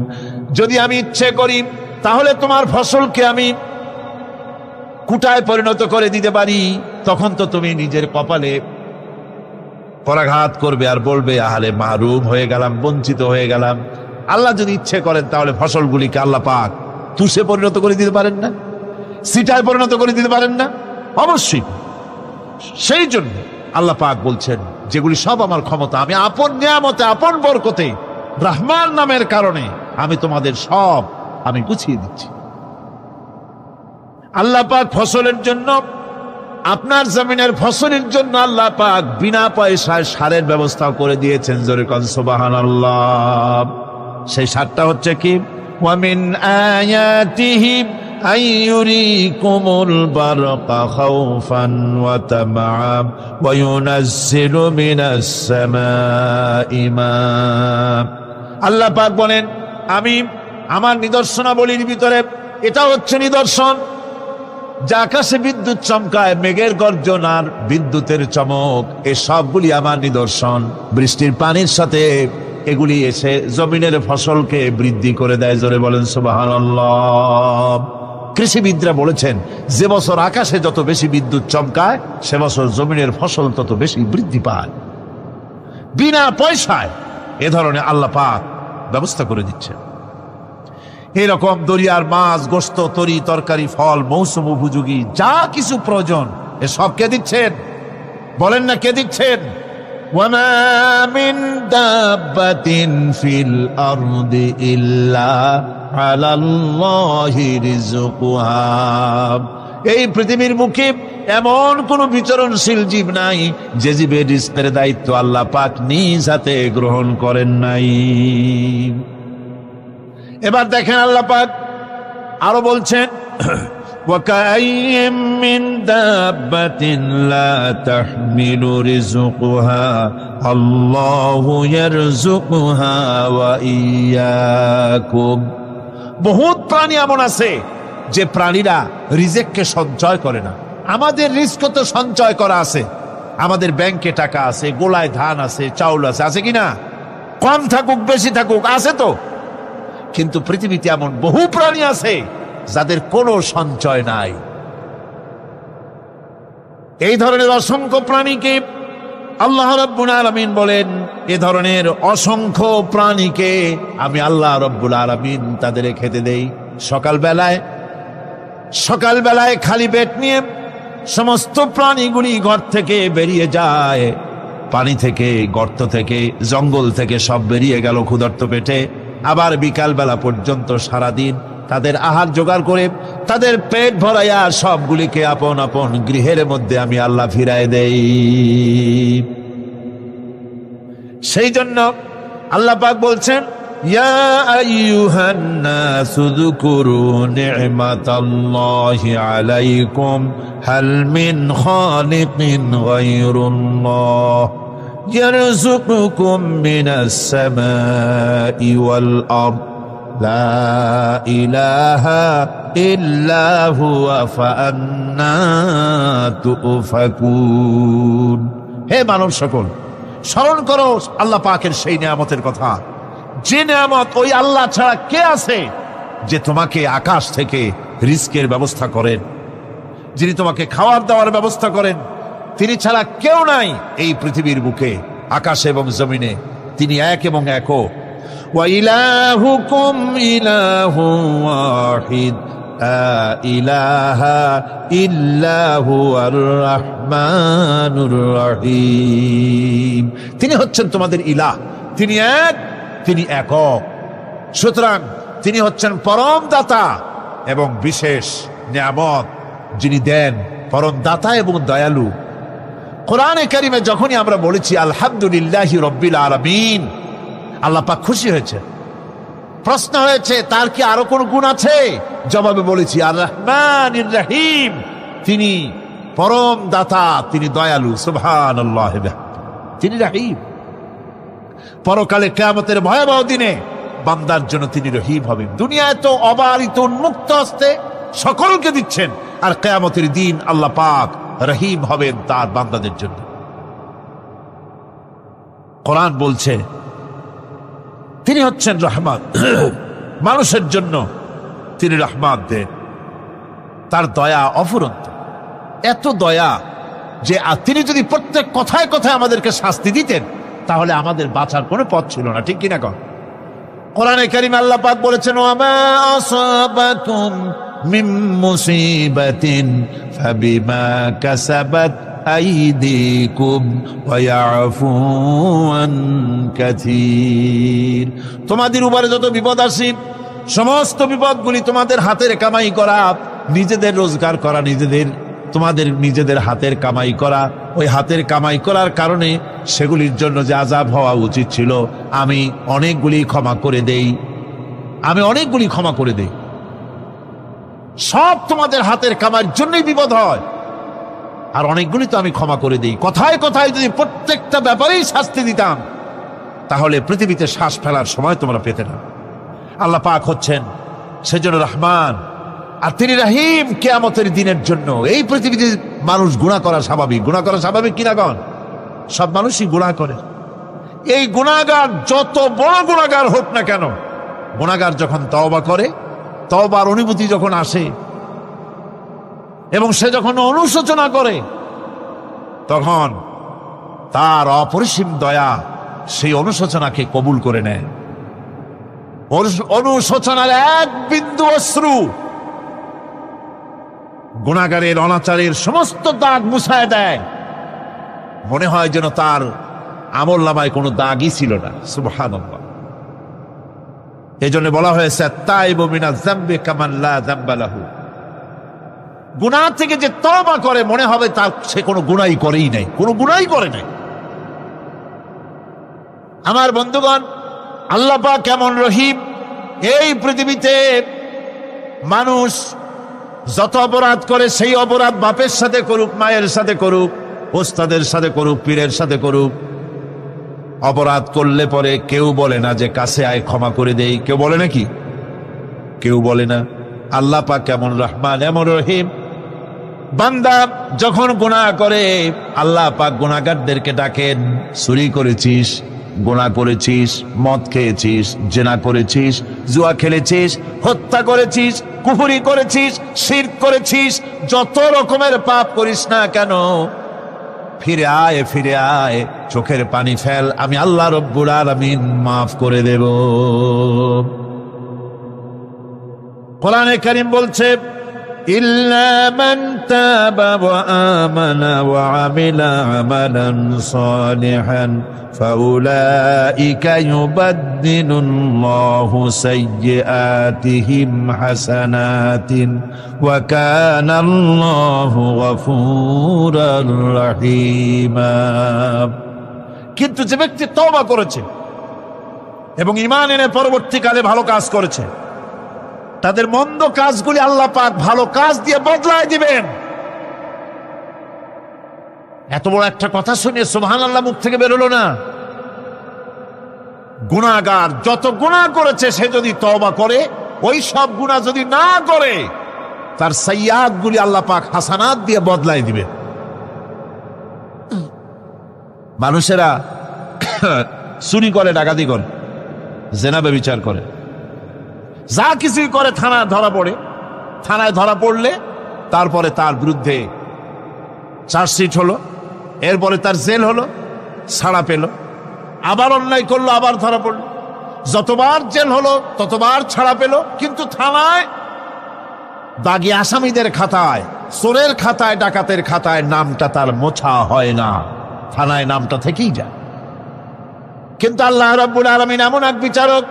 যদি আমি ইচ্ছে করি তাহলে তোমার ফসলকে আমি কুটায় পরিণত করে দিতে পারি। তখন তো তুমি নিজের কপালে পরাঘাত করবে আর বলবে, আহারে মাহরুম হয়ে গেলাম, বঞ্চিত হয়ে গেলাম। আল্লাহ যদি ইচ্ছে করেন তাহলে ফসলগুলিকে আল্লাহ পাক তুষে পরিণত করে দিতে পারেন না? সিটায় পরিণত করে দিতে পারেন না? অবশ্যই। সেই জন্য আল্লাহ পাক বলছেন, যেগুলি সব আমার ক্ষমতা, আমি আপন নিয়ামতে, আপন বরকতে, রহমান নামের কারণে আমি তোমাদের সব আমি গুছিয়ে দিচ্ছি। আল্লাহ পাক ফসলের জন্য, আপনার জমিনের ফসলের জন্য আল্লাহ পাক বিনা পয়সায় সারের ব্যবস্থা করে দিয়েছেন। জোরে কোন সুবহানাল্লাহ। সেই সারটা হচ্ছে কি? ওয়া মিন আয়াতিহি আইয়ুরিকুমুল বারকা খাউফান ওয়া তামাআ ওয়া ইউনাজ্জিলু মিনাস সামাই মা। আল্লাহ পাক বলেন, আমি আমার নিদর্শনাবলীর ভিতরে এটা হচ্ছে নিদর্শন, যে আকাশে বিদ্যুৎ চমকায়, মেঘের গর্জন আর বিদ্যুতের চমক, এ সবগুলি আমার নিদর্শন। বৃষ্টির পানির সাথে এগুলি এসে জমিনের ফসলকে বৃদ্ধি করে দেয়। জোরে বলেন সুবহানাল্লাহ। কৃষিবিদরা বলেছেন, যে বছর আকাশে যত বেশি বিদ্যুৎ চমকায়, সে বছর জমিনের ফসল তত বেশি বৃদ্ধি পায়। বিনা পয়সায় এ ধরনের আল্লাহ পাক ব্যবস্থা করে দিচ্ছেন। এরকম দরিয়ার মাছ, গোশত, তরি তরকারি, ফল, মৌসুম উপযোগী যা কিছু প্রয়োজন, এ সব কে দিচ্ছেন? বলেন না, কে দিচ্ছেন? ওয়ামা মিন দাব্বাতিন ফিল আরদি ইল্লা আলাল্লাহি রিজকুহা। এই পৃথিবীর মুখে এমন কোন বিচরণশীল জীব নাই যে জীবের রিজকের দায়িত্ব আল্লাহ পাক নিজ হাতে গ্রহণ করেন নাই। এবার দেখেন, আল্লাহ পাক আরো বলছেন, ওয়াকাইয়্যিম মিন দাব্বাতিন লা তাহমিলু রিজকুহা আল্লাহু ইয়ারযুকুহা ওয়া ইয়্যাকুম। বহুত প্রাণী এমন আছে যে প্রাণীরা রিজেককে সঞ্চয় করে না। আমাদের রিজক তো সঞ্চয় করা আছে, আমাদের ব্যাংকে টাকা আছে, গোলায় ধান আছে, চাউল আছে, আছে কিনা? কম থাকুক বেশি থাকুক, আছে তো। কিন্তু পৃথিবীতে এমন বহু প্রাণী আছে যাদের কোনো সঞ্চয় নাই। এই ধরনের অসংখ্য প্রাণীকে আল্লাহ রাব্বুল আলামিন বলেন, এ ধরনের অসংখ্য প্রাণীকে আমি আল্লাহ রাব্বুল আলামিন তাদের খেতে দেই। সকালবেলায় খালি পেট নিয়ে সমস্ত প্রাণীগুলি ঘর থেকে বেরিয়ে যায়, পানি থেকে, গর্ত থেকে, জঙ্গল থেকে সব বেরিয়ে গেল ক্ষুধার্ত পেটে। আবার বিকাল বেলা পর্যন্ত সারাদিন তাদের আহার জোগাড় করে তাদের পেট ভরাইয়া সবগুলিকে আপন আপন গৃহের মধ্যে আমি আল্লাহ ফিরায় দেই। সেই জন্য আল্লাহ পাক বলছেন, ইয়া আইয়ুহান নাসু যকুরু নি'মাতাল্লাহি আলাইকুম হাল মিন খালিকিন গায়রুল্লাহ ইয়ারযুকুকুম মিনাস সামাই ওয়াল আরদ লা ইলাহা ইল্লা হুয়া ফাআন্না তুফাকুন। হে মানব সকল, স্মরণ করো আল্লাহ পাকের সেই নিয়ামতের কথা, যে নিয়ামত ওই আল্লাহ ছাড়া কে আছে, যে তোমাকে আকাশ থেকে রিজকের ব্যবস্থা করেন, যিনি তোমাকে খাওয়ার দাওয়ার ব্যবস্থা করেন। তিনি ছাড়া কেউ নাই এই পৃথিবীর বুকে, আকাশে এবং জমিনে। তিনি এক এবং একক। ওয়া ইলাহুকুম ইলাহুন ওয়াহিদ লা ইলাহা ইল্লা হুয়ার রাহমানুর রহিম। তিনি হচ্ছেন তোমাদের ইলাহ, তিনি এক, তিনি একক। সুতরাং তিনি হচ্ছেন পরম দাতা এবং বিশেষ নিয়ামত যিনি দেন, পরম দাতা এবং দয়ালু। কোরআনে কারিমে যখনই আমরা বলেছি আলহামদুলিল্লাহি রাব্বিল আলামিন, আল্লাহ পাক খুশি হয়েছে। প্রশ্ন হয়েছে তার কি আরো কোন গুণ আছে? জবাবে বলেছি আর রহমানির রহিম, তিনি পরম দাতা, তিনি দয়ালু। সুবহানাল্লাহ, তিনি রহিম। পরকালে কিয়ামতের ভয়াবহ দিনে বান্দার জন্য তিনি রহিম হবেন। দুনিয়ায় তো অবারিত উন্মুক্ত হস্তে সকলকে দিচ্ছেন, আর কিয়ামতের দিন আল্লাহ পাক রহিম হবেন তার বান্দাদের জন্য। কোরআন বলছে তিনি হচ্ছেন রহমান, মানুষের জন্য তিনি রহমান দেন। তার দয়া অফুরন্ত, এত দয়া যে তিনি যদি প্রত্যেক কথায় কথায় আমাদেরকে শাস্তি দিতেন তাহলে আমাদের বাঁচার কোনো পথ ছিল না। ঠিক কিনা কন? কোরআনে কারিমে আল্লাহ পাক বলেছেন, ওয়ামা আসাবাকুম মিন মুসিবাতিন ফাবিমা কাসাবাত আইদিকুম ওয়া ইয়াফু আন কাসীর। তোমাদের উপরে যত বিপদ আসে, সমস্ত বিপদগুলি তোমাদের হাতের কামাই করা, নিজেদের রোজগার করা, তোমাদের নিজেদের হাতের কামাই করা। ওই হাতের কামাই করার কারণে সেগুলির জন্য যে আযাব হওয়া উচিত ছিল, আমি অনেকগুলি ক্ষমা করে দেই, আমি অনেকগুলি ক্ষমা করে দেই। সব তোমাদের হাতের কামাইয়ের জন্যই বিপদ হয়, আর অনেকগুলি তো আমি ক্ষমা করে দিই। কথায় কথায় যদি প্রত্যেকটা ব্যাপারেই শাস্তি দিতাম তাহলে পৃথিবীতে শ্বাস ফেলার সময় তোমরা পেতে না। আল্লাহ পাক হচ্ছেন সেজন্য রহমান, আর তিনি রহিম কিয়ামতের দিনের জন্য। এই পৃথিবীতে মানুষ গুনাহ করা স্বাভাবিক, গুনাহ করা স্বাভাবিক কিনা কন? সব মানুষই গুনাহ করে। এই গুনাহগার যত বড় গুনাহগার হোক না কেন, গুনাহগার যখন তওবা করে, তওবার অনুভূতি যখন আসে এবং সে যখন অনুশোচনা করে, তখন তার অপরিসীম দয়া সেই অনুশোচনাকে কবুল করে নেয়। অনুশোচনার এক বিন্দু অশ্রু গুনাহগারের অনাচারের সমস্ত দাগ মুছায় দেয়। মনে হয় যেন তার আমলনামায় কোনো দাগই ছিল না। সুবহানাল্লাহ। এজন্য বলা হয়েছে তাইবু মিনাজ যামবি কামান লা যামবা লাহু। গুনাহ থেকে যে তওবা করে মনে হবে তার সে কোনো গুনাহই করেই নাই, কোনো গুনাহই করে নাই। আমার বন্ধুগণ, আল্লাহ পাক কেমন রহিম! এই পৃথিবীতে মানুষ যত অপরাধ করে, সেই অপরাধ বাপের সাথে করুক, মায়ের সাথে করুক, ওস্তাদের সাথে করুক, পীরের সাথে করুক, অপরাধ করলে পরে কেউ বলে না যে কাছে আয় ক্ষমা করে দেই। কেউ বলে নাকি? কেউ বলে না। আল্লাহ পাক কেমন রহমান, এমন রহিম! বান্দা যখন গুনাহ করে আল্লাহ পাক গুনাহগারদেরকে ডাকেন, চুরি করেছিস, গুনাহ করেছিস, মদ খেয়েছিস, জিনা করেছিস, জুয়া খেলেছিস, হত্যা করেছিস, কুফরি করেছিস, শিরক করেছিস, যত রকমের পাপ করিস না কেন, ফিরে আয়, ফিরে আয়, চোখের পানি ফেল, আমি আল্লাহ রব্বুল আলামিন মাফ করে দেব। কোরআনে কারীম বলছে, ইল্লা মান তাবা ওয়া আমানা ওয়া আমিলা আমালান সালিহান ফাউলাইকা ইউবাদদিলুল্লাহু সাইয়্যাতিহিম হাসানাতিন ওয়া কানাল্লাহু গফুরার রহিমা। কিন্তু যে ব্যক্তি তওবা করেছে এবং ঈমান এনে পরবর্তীকালে ভালো কাজ করেছে, তাদের মন্দ কাজগুলি আল্লাহ পাক ভালো কাজ দিয়ে বদলায় দিবেন। এত বড় একটা কথা শুনে সুবহানাল্লাহ মুখ থেকে বেরোলো না। গুনাহগার যত গুনাহ করেছে সে যদি তওবা করে, ওই সব গুনাহ যদি না করে, তার সাইয়্যাতগুলি আল্লাহ পাক হাসানাত দিয়ে বদলায় দিবে। মানুষেরা চুরি করে, ডাকাতি করে, জেনা ব্যভিচার করে, যা কিছুই করে থানায় ধরা পড়ে। থানায় ধরা পড়লে তারপরে তার বিরুদ্ধে চার্জশিট হলো, এরপরে তার জেল হলো, ছাড়া পেল, আবার অন্যায় করলো, আবার ধরা পড়লো, যতবার জেল হলো ততবার ছাড়া পেল, কিন্তু থানায় দাগী আসামিদের খাতায়, চোরের খাতায়, ডাকাতের খাতায় নামটা তার মোছা হয় না, থানায় নামটা থেকেই যায়। কিন্তু আল্লাহ রাব্বুল আলামিন এমন এক বিচারক,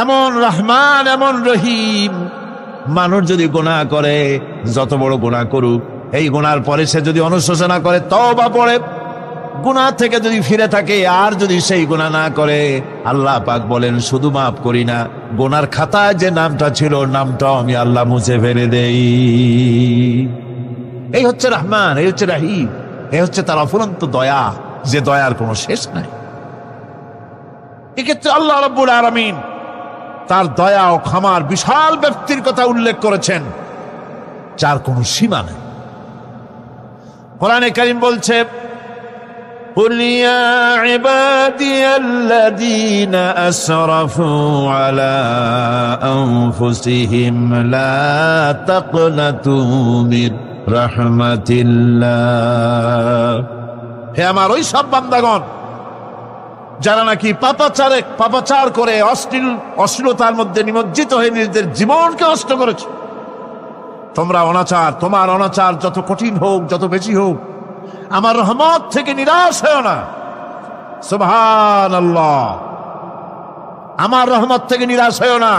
এমন রহমান, এমন রহিম। মানুষ যদি গুনাহ করে, যত বড় গুনাহ করুক, এই গুনার পরে সে যদি অনুশোচনা করে, তওবা পড়ে, গুনাহ থেকে যদি ফিরে থাকে, আর যদি সেই গুনাহ না করে, আল্লাহ পাক বলেন শুধু মাফ করি না, গুনার খাতায় যে নামটা ছিল নামটাও আমি আল্লাহ মুছে ফেলে দেই। এই হচ্ছে রহমান, এই হচ্ছে রহিম, এই হচ্ছে তার অফুরন্ত দয়া, যে দয়ার কোনো শেষ নাই। এক্ষেত্রে আল্লাহ রাব্বুল আলামিন তার দয়া ও ক্ষমার বিশাল ব্যক্তির কথা উল্লেখ করেছেন, যার কোনো সীমা নেই। কোরআনে কারীম বলছে, قل يا عبادي الذين أسرفوا على أنفسهم لا تقنطوا من رحمة الله। হে আমার ওই সব বান্দাগণ যারা নাকি পাপাচার করে অশ্লীলতার মধ্যে নিমজ্জিত হয়ে নিজেদের জীবনকে নষ্ট করেছে, তোমার অনাচার যত কঠিন হোক, যত বেশি হোক, আমার রহমত থেকে নিরাশ হয় না। সুবহানাল্লাহ, আমার রহমত থেকে নিরাশ হয় না।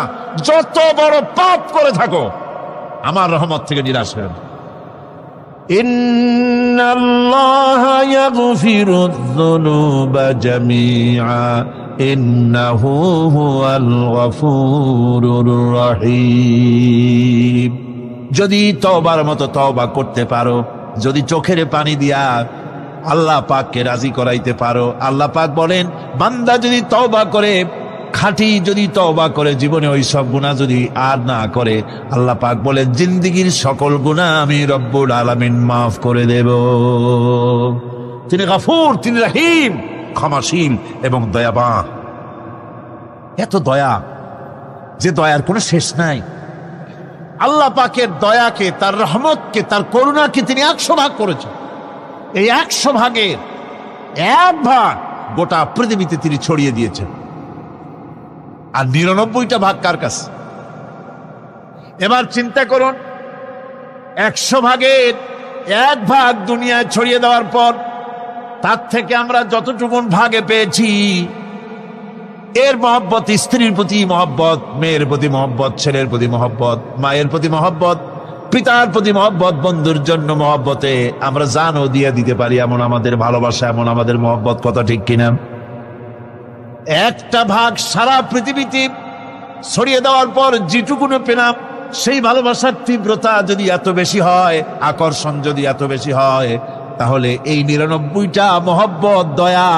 যত বড় পাপ করে থাকো, আমার রহমত থেকে নিরাশ হয় না। ইন্নাল্লাহা ইয়াগফিরুয যুনুবা জামিআ ইন্নাহু হুয়াল গফুরুর রহিম। যদি তওবার মতো তওবা করতে পারো, যদি চোখের পানি দিয়া আল্লাহ পাককে রাজি করাইতে পারো, আল্লাহ পাক বলেন বান্দা যদি তওবা করে, খাঁটি যদি তওবা করে, জীবনে ওই সব গুনাহ যদি আর না করে, আল্লাহ পাক বলেন জিন্দেগীর সকল গুনাহ আমি রব্বুল আলামিন মাফ করে দেব। তিনি গফুর, তিনি রহিম, ক্ষমাশীল এবং দয়াবান। এত দয়া, যে দয়ার কোনো শেষ নাই। আল্লাহ পাকের দয়াকে, তার রহমতকে, তার করুণাকে তিনি 100 ভাগ করেছেন। এই 100 ভাগের 1 ভাগ গোটা পৃথিবীতে তিনি ছড়িয়ে দিয়েছেন। আর 99টা ভাগ কার কাছে? এবার চিন্তা করুন, 100 ভাগের 1 ভাগ দুনিয়ায় ছড়িয়ে দেওয়ার পর তার থেকে আমরা যতটুকুন ভাগে পেয়েছি, এর মহব্বত, স্ত্রীর প্রতি মহব্বত, মেয়ের প্রতি মহব্বত, ছেলের প্রতি মহব্বত, মায়ের প্রতি মহব্বত, পিতার প্রতি মহব্বত, বন্ধুর জন্য মহব্বতে আমরা জানও দিয়ে দিতে পারি, এমন আমাদের ভালোবাসা, এমন আমাদের মহব্বত, কথা ঠিক কিনা? 1টা ভাগ সারা পৃথিবীতে ছড়িয়ে দেওয়ার পর যেটুকুনো পেলাম, সেই ভালোবাসার তীব্রতা যদি এত বেশি হয়, আকর্ষণ যদি এত বেশি হয়, তাহলে এই 99টা মহব্বত, দয়া,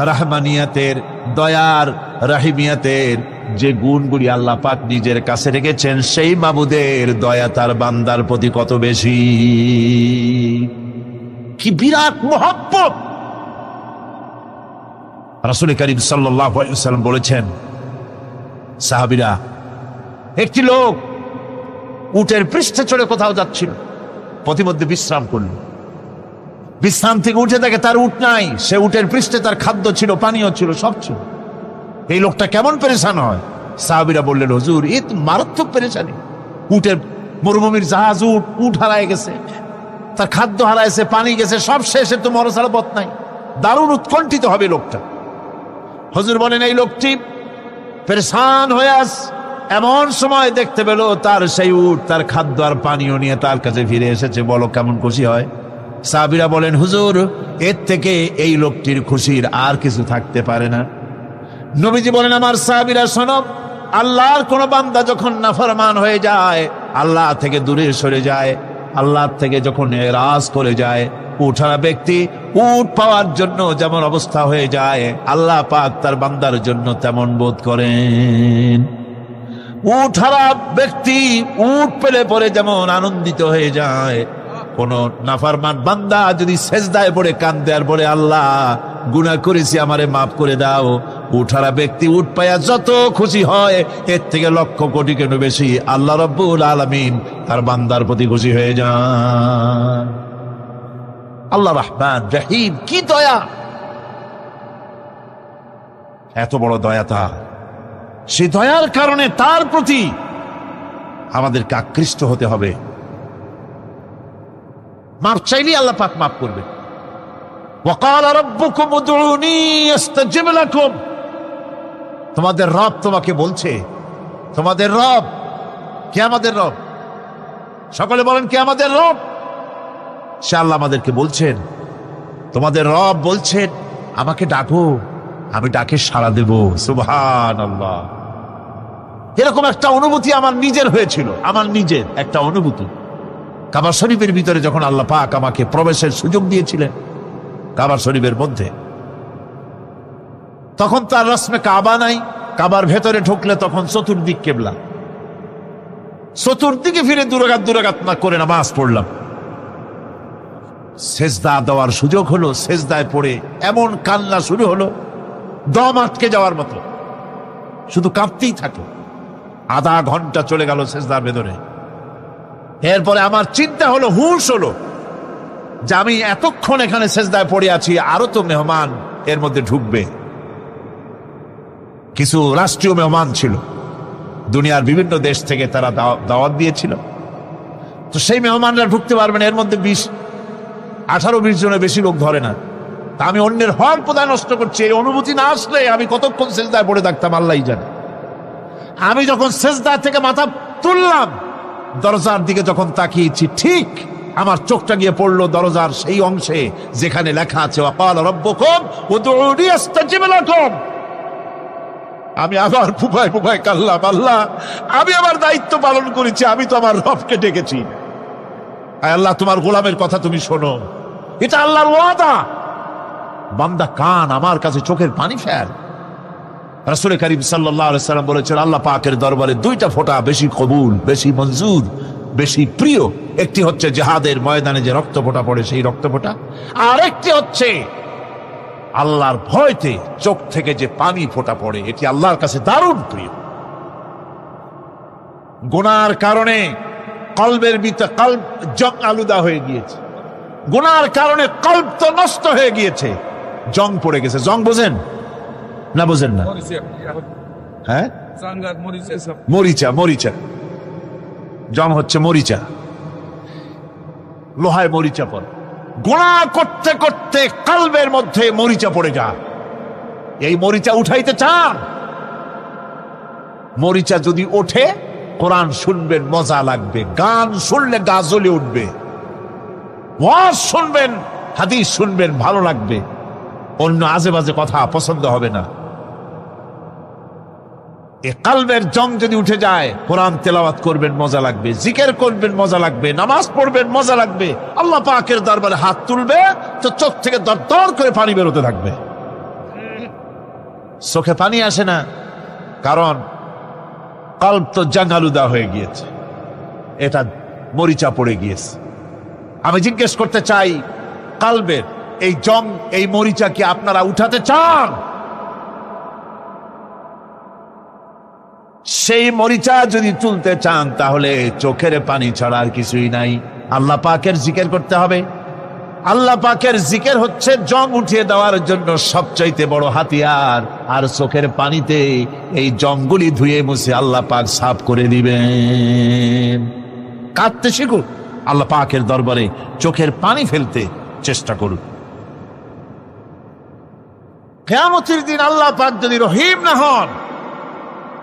রহমানিয়াতের, দয়ার, রাহিমিয়াতের যে গুণগুলি আল্লাহ পাক নিজের কাছে রেখেছেন, সেই মাবুদের দয়া তার বান্দার প্রতি কত বেশি! কি বিরাট মহব্বত! রাসূল করিম সাল্লাল্লাহু আলাইহি ওয়াসাল্লাম বলেছেন, সাহাবীরা, একটি লোক উটের পৃষ্ঠে চড়ে কোথাও যাচ্ছিল, পথিমধ্যে বিশ্রাম করল। বিশ্রাম থেকে উঠে দেখে তার উট নাই, সে উটের পৃষ্ঠে তার খাদ্য ছিল, পানীয় ছিল, সব ছিল। এই লোকটা কেমন পেরেশান হয়? সাহাবীরা বললেন, হুজুর, এ তো মারাত্মক পেরেশানি। উটের মরুভূমির জাহাজ, উট হারায় গেছে, তার খাদ্য হারাইছে, পানি গেছে, সব শেষে তো মরা ছাড়া পথ নাই। দারুণ উৎকণ্ঠিত হবে লোকটা। হুজুর বলেন, এই লোকটি পেরেশান হয়ে আস, এমন সময় দেখতে পেল তার সেই উট তার খাদ্য আর পানীয় নিয়ে তার কাছে ফিরে এসেছে। বলো কেমন খুশি হয়? সাহাবীরা বলেন, হুজুর, এর থেকে এই লোকটির খুশির আর কিছু থাকতে পারে না। নবীজি বলেন, আমার সাহাবীরা শোনো, আল্লাহর কোন বান্দা যখন নাফরমান হয়ে যায়, আল্লাহ থেকে দূরে সরে যায়, আল্লাহ থেকে যখন এরাজ করে যায়, উঠারা ব্যক্তি উট পাওয়ার জন্য যেমন অবস্থা হয়ে যায়, আল্লাহ পাক তার বান্দার জন্য তেমন বোধ করেন। উঠারা ব্যক্তি উট পেলে পরে যেমন আনন্দিত হয়ে যায়, কোন নাফরমান বান্দা যদি সেজদায় পড়ে কান্দে আর বলে, আল্লাহ গুনাহ করেছি, আমারে মাফ করে দাও, উঠারা ব্যক্তি উঠ পায়া যত খুশি হয়, এর থেকে লক্ষ কোটি কেন বেশি আল্লাহ রাব্বুল আলামিন তার বান্দার প্রতি খুশি হয়ে যান। আল্লাহ রহমান রহিম, কি দয়া, এত বড় দয়া তার। সেই দয়ার কারণে তার প্রতি আমাদেরকে আকৃষ্ট হতে হবে। মাফ চাইলেই আল্লাহ পাক মাফ করবে। ওয়াকাল রাব্বুকুম উদউনি আস্তাজিব লাকুম, তোমাদের রব তোমাকে বলছে, তোমাদের রব কে? আমাদের রব। সকলে বলেন, কে আমাদের রব? সে আল্লাহ আমাদেরকে বলছেন, তোমাদের রব বলছেন, আমাকে ডাকো, আমি ডাকে সাড়া দেব। সুবহানাল্লাহ। এরকম একটা অনুভূতি আমার নিজের হয়েছিল, আমার নিজের একটা অনুভূতি। কাবা শরীফের ভিতরে যখন আল্লাহ পাক আমাকে প্রবেশের সুযোগ দিয়েছিলেন, কাবা শরীফের মধ্যে, তখন তার রসমে কাবা নাই। কাবার ভেতরে ঢুকলে তখন চতুর্দিক কেবলা, চতুর্দিকে ফিরে দুরাকাত না করে নামাজ পড়লাম। সেজদা দেওয়ার সুযোগ হলো, সেজদায় পড়ে এমন কান্না শুরু হলো, দম আটকে যাওয়ার মতো, শুধু কাঁপতেই থাকে। আধা ঘন্টা চলে গেল সেজদার ভেতরে। এরপরে আমার চিন্তা হলো, হুঁশ হলো যে আমি এতক্ষণ এখানে সেজদায় পড়ে আছি, আরো তো মেহমান এর মধ্যে ঢুকবে। কিছু রাষ্ট্রীয় মেহমান ছিল, দুনিয়ার বিভিন্ন দেশ থেকে তারা দাওয়াত দিয়েছিল। তো সেই মেহমানরা ঢুকতে পারবে না, এর মধ্যে 18-20 জনের বেশি লোক ধরে না। তা আমি অন্যের হক কোথায় নষ্ট করছি, এই অনুভূতি না আসলে আমি কতক্ষণ সেজদায় পড়ে থাকতাম আল্লাহই জানে। আমি যখন সেজদা থেকে মাথা তুললাম, দরজার দিকে যখন তাকিয়েছি, ঠিক আমার চোখটা গিয়ে পড়লো দরজার সেই অংশে যেখানে লেখা আছে ওয়াকাল রাব্বুকুম উদউনি আস্তাজিব লাকুম। আমি আবার ফুফায় কাল্লাম, আল্লাহ আমি আমার দায়িত্ব পালন করেছি, আমি তো আমার রবকে ডেকেছি। আল্লাহ, তোমার গোলামের কথা তুমি শোনো, এটা আল্লাহর ওয়াদা। বান্দা কান আমার কাছে চোখের পানি ফেল। রাসূল করিম সাল্লাল্লাহু আলাইহি সাল্লাম বলেছেন, আল্লাহ পাকের দরবারে 2টা ফোঁটা বেশি কবুল, বেশি মঞ্জুর, বেশি প্রিয়। একটি হচ্ছে জিহাদের ময়দানে যে রক্ত ফোঁটা পড়ে, সেই রক্ত ফোঁটা। আর একটি হচ্ছে আল্লাহর ভয়তে চোখ থেকে যে পানি ফোঁটা পড়ে, এটি আল্লাহর কাছে দারুণ প্রিয়। গুনার কারণে কলবের ভিতরে কলব জং আলুদা হয়ে গিয়েছে, গুনার কারণে কলব তো নষ্ট হয়ে গিয়েছে, জং পড়ে গেছে। জং বোঝেন না? বোঝেন না? হ্যাঁ, মরিচা। জং হচ্ছে মরিচা, লোহায় মরিচা পড়ে। গুনাহ করতে করতে কলবের মধ্যে মরিচা পড়ে যায়। এই মরিচা উঠাইতে চান? মরিচা যদি ওঠে, কোরআন শুনবেন মজা লাগবে, গান শুনলে গা জ্বলে উঠবে, ওয়াজ শুনবেন, হাদিস শুনবেন, ভালো লাগবে, অন্য আজে বাজে কথা পছন্দ হবে না। এই কলবের জং যদি উঠে যায়, কোরআন তেলাওয়াত করবেন মজা লাগবে, জিকির করবেন মজা লাগবে, নামাজ পড়বেন মজা লাগবে, আল্লাহ পাকের দরবারে হাত তুলবে তো চোখ থেকে দরদর করে পানি বেরোতে থাকবে। চোখে পানি আসে না, কারণ কলব তো জাঙ্গালুদা হয়ে গিয়েছে, এটা মরিচা পড়ে গিয়েছে। আমি জিজ্ঞেস করতে চাই, কলবের এই জং, এই মরিচা কি আপনারা উঠাতে চান? সেই মরিচা যদি তুলতে চান, তাহলে চোখের পানি ছাড়া আর কিছুই নাই, আল্লাহ পাকের জিকির করতে হবে। আল্লাহ পাকের জিকির হচ্ছে জং উঠিয়ে দেওয়ার জন্য সবচাইতে বড় হাতিয়ার। আর চোখের পানিতে এই জংগুলি ধুয়ে মুছে আল্লাহ পাক সাফ করে দিবেন। কাঁদতে শিখুন, আল্লাহ পাকের দরবারে চোখের পানি ফেলতে চেষ্টা করুন। কিয়ামতের দিন আল্লাহ পাক যদি রহিম না হন,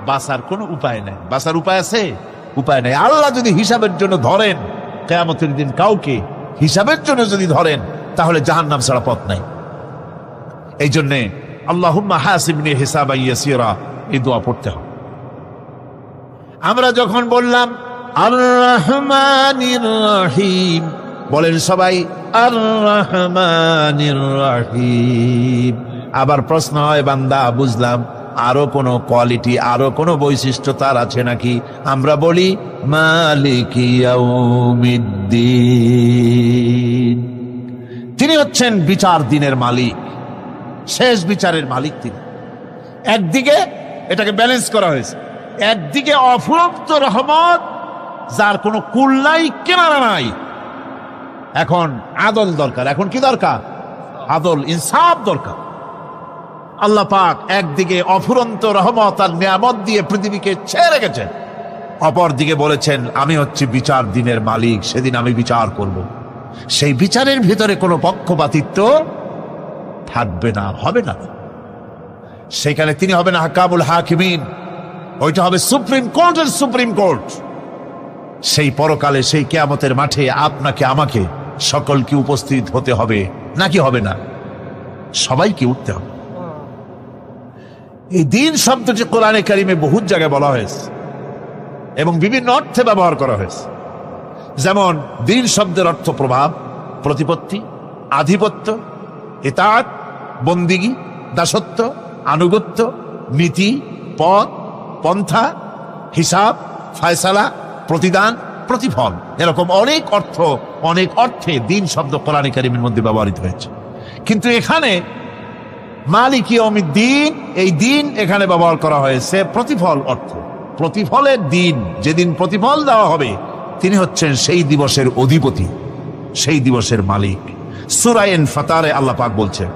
বাঁচার কোনো উপায় নাই। বাঁচার উপায় আছে? উপায় নাই। আল্লাহ যদি হিসাবের জন্য ধরেন কিয়ামতের দিন কাউকে, হিসাবের জন্য যদি ধরেন তাহলে জাহান্নাম ছাড়া পথ নাই। এই জন্যে আল্লাহুম্মা হাসিবনি হিসাবান ইয়াসীরা এই দোয়া পড়তে হবে। আমরা যখন বললাম আর রহমানির রহিম, বলেন সবাই আর রহমানির রহিম। আবার প্রশ্ন হয়, বান্দা বুঝলাম আরো কোনো কোয়ালিটি, আরো কোনো বৈশিষ্ট্য তার আছে নাকি? আমরা বলি মালিকি ইয়াউমিদ্দিন, তিনি হচ্ছেন বিচার দিনের মালিক, শেষ বিচারের মালিক তিনি। একদিকে এটাকে ব্যালেন্স করা হয়েছে, একদিকে অফুরন্ত রহমত যার কোনো কুল নাই, কিনারা নাই। এখন আদল দরকার। এখন কি দরকার? আদল, ইনসাফ দরকার। আল্লাহ পাক একদিকে অফুরন্ত রহমত আর নিয়ামত দিয়ে পৃথিবীকে ছেড়ে রেখেছেন, অপর দিকে বলেছেন আমি হচ্ছি বিচার দিনের মালিক, সেদিন আমি বিচার করব। সেই বিচারের ভিতরে কোনো পক্ষপাতিত্ব থাকবে না, হবে না। সেখানে তিনি হবেন হাকামুল হাকিমিন, ওইটা হবে সুপ্রিম কোর্টের সুপ্রিম কোর্ট। সেই পরকালে, সেই কিয়ামতের মাঠে আপনাকে আমাকে সকলকে উপস্থিত হতে হবে, নাকি হবে না? সবাইকে উঠতে হবে। এই দিন শব্দটি কোরআনে কারিমে বহুত জায়গায় বলা হয়েছে এবং বিভিন্ন অর্থে ব্যবহার করা হয়েছে। যেমন দিন শব্দের অর্থ প্রভাব, প্রতিপত্তি, আধিপত্য, ইতাআত, বন্দিগি, দাসত্ব, আনুগত্য, নীতি, পথ, পন্থা, হিসাব, ফায়সালা, প্রতিদান, প্রতিফল। এরকম অনেক অর্থ, অনেক অর্থে দিন শব্দ কোরআনে কারিমের মধ্যে ব্যবহৃত হয়েছে। কিন্তু এখানে মালিক ইয়াউমিদ্দিন, এই দিন এখানে ব্যবহার করা হয়েছে প্রতিফল অর্থ। প্রতিফলের দিন, যেদিন প্রতিফল দেওয়া হবে, তিনি হচ্ছেন সেই দিবসের অধিপতি, সেই দিবসের মালিক। সূরা ইনফিতারে আল্লাহ পাক বলছেন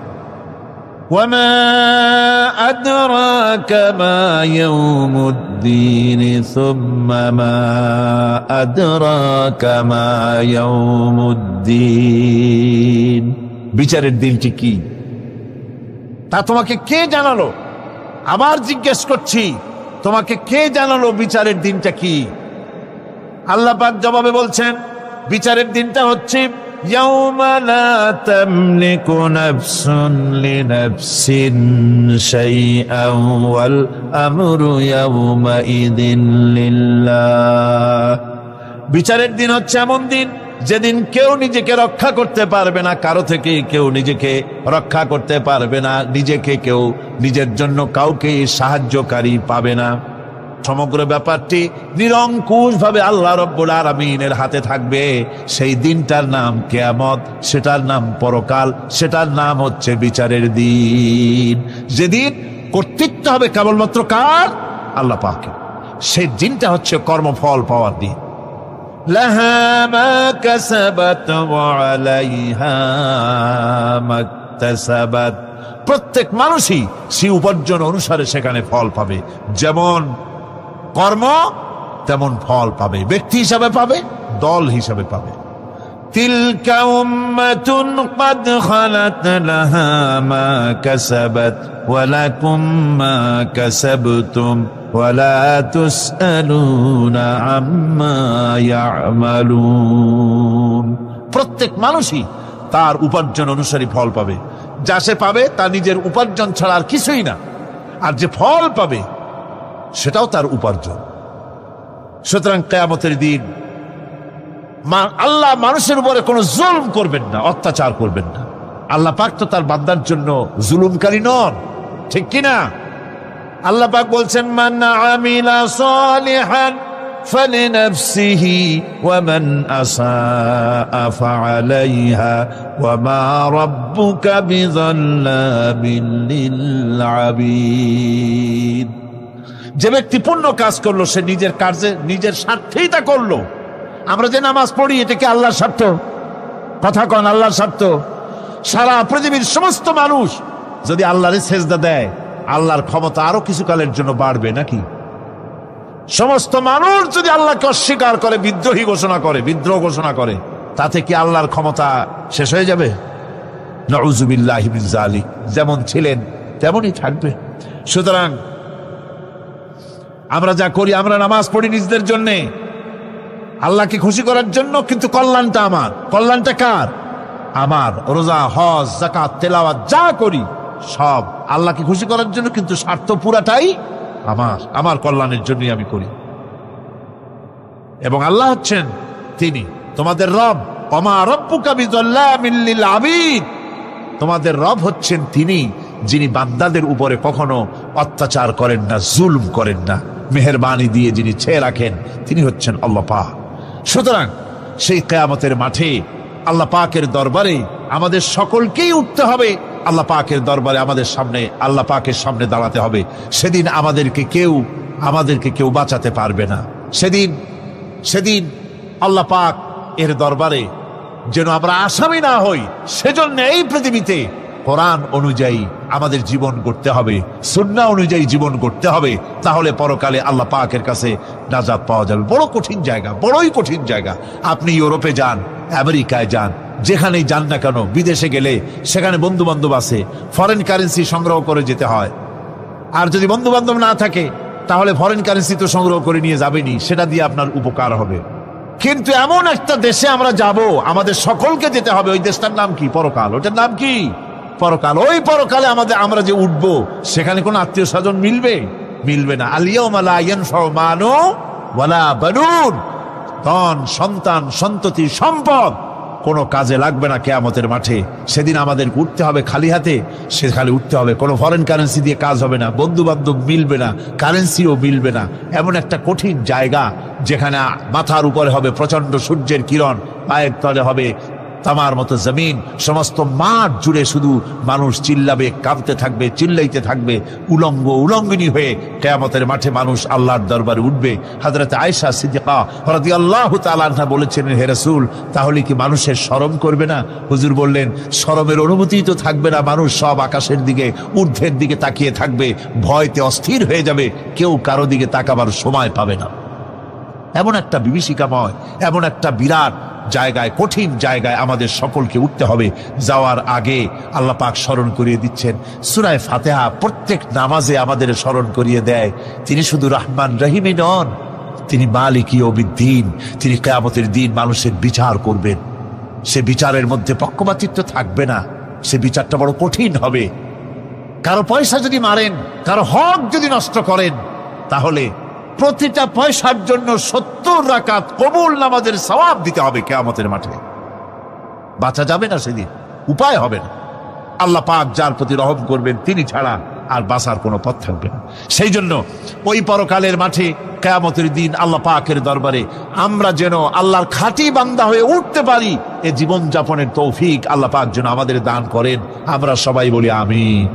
ওয়ামা আদরাকা মা ইয়াউমুদ্দিন সুম্মা মা আদরাকা মা ইয়াউমুদ্দিন। বিচারের দিনটি কি তা তোমাকে কে জানালো? আবার জিজ্ঞেস করছি, তোমাকে কে জানালো বিচারের দিনটা কি? আল্লাহ পাক জবাবে বলছেন বিচারের দিনটা হচ্ছে ইয়াউমা লা তামলিকু নাফসুন লিনাফসিন শাইআন ওয়াল আমরু ইয়াউমা ইযিন লিল্লাহ। বিচারের দিন হচ্ছে এমন দিন যেদিন কেউ নিজেকে রক্ষা করতে পারবে না, কারো থেকে কেউ নিজেকে রক্ষা করতে পারবে না, নিজেকে কেউ নিজের জন্য কাউকে সাহায্যকারী পাবে না। সমগ্র ব্যাপারটি নিরঙ্কুশ ভাবে আল্লাহ রব্বুল আলামিনের হাতে থাকবে। সেই দিনটার নাম কিয়ামত, সেটার নাম পরকাল, সেটার নাম হচ্ছে বিচারের দিন। যেদিন কর্তৃত্ব হবে কেবলমাত্র কার? আল্লাহ পাকের। সেই দিনটা হচ্ছে কর্মফল পাওয়ার দিন। লাহা মা কাসাবাত ওয়া আলাইহা মাকতাসাবাত। প্রত্যেক মানুষই সেই উপার্জন অনুসারে সেখানে ফল পাবে। যেমন কর্ম তেমন ফল পাবে, ব্যক্তি হিসাবে পাবে, দল হিসাবে পাবে। তিলকা উম্মাতুন ক্বাদ খালাত লাহা মা কাসাবাত ওয়া লাকুম মা কাসাবতুম ওয়া লা তুসআলুনা আম্মা ইয়ামালুন। প্রত্যেক মানুষই তার উপার্জন অনুসারী ফল পাবে। যা সে পাবে তা নিজের উপার্জন ছাড়া আর কিছুই না, আর যে ফল পাবে সেটাও তার উপার্জন। সুতরাং কিয়ামতের দিন আল্লাহ মানুষের উপরে কোনো জুলম করবেন না, অত্যাচার করবেন না। আল্লাহ পাক তো তার বান্দার জন্য জুলুমকারী নন, ঠিক কিনা? আল্লাহ পাক বলছেন মান আমিলা সালিহান ফালিনাফসিহি ওয়া মান আসাআ ফাআলাইহা ওয়া মা রাব্বুকা বিযাল্লামিন লিল আবিদ। যে ব্যক্তি পুণ্য কাজ করলো সে নিজের কাজে, নিজের স্বার্থেই তা করলো। আমরা যে নামাজ পড়ি এটা কি আল্লাহর স্বার্থ? কথা কন, আল্লাহর স্বার্থ? সারা পৃথিবীর সমস্ত মানুষ যদি আল্লাহরে সেজদা দেয়, আল্লাহর ক্ষমতা আরো কিছুকালের জন্য বাড়বে নাকি? সমস্ত মানুষ যদি আল্লাহকে অস্বীকার করে, বিদ্রোহী ঘোষণা করে, বিদ্রোহ ঘোষণা করে, তাতে কি আল্লাহর ক্ষমতা শেষ হয়ে যাবে? নাউযুবিল্লাহি মিন যালিক। যেমন ছিলেন তেমনই থাকবে। সুতরাং আমরা যা করি, আমরা নামাজ পড়ি নিজেদের জন্যে, আল্লাহকে খুশি করার জন্য, কিন্তু কল্যাণটা আমার। কল্যাণটা কার? আমার। রোজা, হজ, যাকাত, তেলাওয়াত যা করি সব আল্লাহকে খুশি করার জন্য, কিন্তু স্বার্থ পুরাটাই আমার। আমার কল্যাণের জন্যই আমি করি। এবং আল্লাহ হচ্ছেন তিনি তোমাদের রব। ওমা রব্বুকা বিযাল্লামিল লিল আবিদ। তোমাদের রব হচ্ছেন তিনি যিনি বান্দাদের উপরে কখনো অত্যাচার করেন না, জুলম করেন না, মেহেরবানি দিয়ে যিনি ছেয়ে রাখেন, তিনি হচ্ছেন আল্লাহ পাক। সুতরাং সেই কিয়ামতের মাঠে আল্লাহ পাকের দরবারে আমাদের সকলকেই উঠতে হবে। আল্লাহ পাকের দরবারে আমাদের সামনে, আল্লাহ পাকের সামনে দাঁড়াতে হবে। সেদিন আমাদেরকে কেউ বাঁচাতে পারবে না। সেদিন আল্লাহ পাক এর দরবারে যেন আমরা আসামি না হই, সেজন্য এই পৃথিবীতে কোরআন অনুযায়ী আমাদের জীবন গড়তে হবে, সুন্নাহ অনুযায়ী জীবন গড়তে হবে। তাহলে পরকালে আল্লাহ পাকের কাছে নাজাত পাওয়া যাবে। বড় কঠিন জায়গা, বড়ই কঠিন জায়গা। আপনি ইউরোপে যান, আমেরিকায় যান, যেখানেই যান না কেন, বিদেশে গেলে সেখানে বন্ধু বান্ধব আছে, ফরেন কারেন্সি সংগ্রহ করে যেতে হয়। আর যদি বন্ধু বান্ধব না থাকে তাহলে ফরেন কারেন্সি তো সংগ্রহ করে নিয়ে যাবেনি, সেটা দিয়ে আপনার উপকার হবে। কিন্তু এমন একটা দেশে আমরা যাব, আমাদের সকলকে যেতে হবে। ওই দেশটার নাম কি? পরকাল। ওটার নাম কি? পরকাল। ওই পরকালে আমরা যে উঠবো, সেখানে কোনো আত্মীয় স্বজন মিলবে না। আল ইয়াউমা লা ইয়ানফাউ মালু ওয়ালা বানুন। ধন, সন্তান, সন্ততি, সম্পদ কোনো কাজে লাগবে না কিয়ামতের মাঠে। সেদিন আমাদের উঠতে হবে খালি হাতে। সেখানে উঠতে হবে, কোনো ফরেন কারেন্সি দিয়ে কাজ হবে না, বন্ধু বান্ধব মিলবে না, কারেন্সিও মিলবে না। এমন একটা কঠিন জায়গা যেখানে মাথার উপরে হবে প্রচন্ড সূর্যের কিরণ, পায়ের তলে হবে তামার মতো জমিন, সমস্ত মাঠ জুড়ে শুধু মানুষ চিল্লাবে, কাঁপতে থাকবে, চিল্লাইতে থাকবে, উলঙ্গিনী হয়ে কিয়ামতের মাঠে মানুষ আল্লাহর দরবারে উঠবে। হযরত আয়েশা সিদ্দিকা রাদিয়াল্লাহু তাআলা আনহা বলেছেন, হে রাসূল, তাহলে কি মানুষের শরম করবে না? হুজুর বললেন, শরমের অনুভূতি তো থাকবে না। মানুষ সব আকাশের দিকে, ঊর্ধ্বের দিকে তাকিয়ে থাকবে, ভয়তে অস্থির হয়ে যাবে, কেউ কারো দিকে তাকাবার সময় পাবে না। এমন একটা বিভীষিকাময়, এমন একটা বিরাট জায়গায়, কঠিন জায়গায় আমাদের সকলকে উঠতে হবে। যাওয়ার আগে আল্লাহ পাক স্মরণ করিয়ে দিচ্ছেন। সূরা ফাতিহা প্রত্যেক নামাজে আমাদের স্মরণ করিয়ে দেয়, তিনি শুধু রহমান রহিমই নন, তিনি মালিক ইয়াউমিদ্দিন। তিনি কিয়ামতের দিন মানুষের বিচার করবেন। সে বিচারের মধ্যে পক্ষপাতিত্ব থাকবে না। সে বিচারটা বড় কঠিন হবে। কারো পয়সা যদি মারেন, কারো হক যদি নষ্ট করেন, তাহলে প্রতিটা পয়সার জন্য 70 রাকাত কবুল নামাজের সওয়াব দিতে হবে কিয়ামতের মাঠে। বাঁচা যাবে না সেদিন, উপায় হবে না। আল্লাহ পাক যার প্রতি রহম করবেন তিনি ছাড়া আর বাঁচার কোনো পথ থাকবে না। সেই জন্য ওই পরকালের মাঠে কিয়ামতের দিন আল্লাহ পাকের দরবারে আমরা যেন আল্লাহর খাঁটি বান্দা হয়ে উঠতে পারি, এ জীবন যাপনের তৌফিক আল্লাহ পাক যেন আমাদের দান করেন। আমরা সবাই বলি আমিন।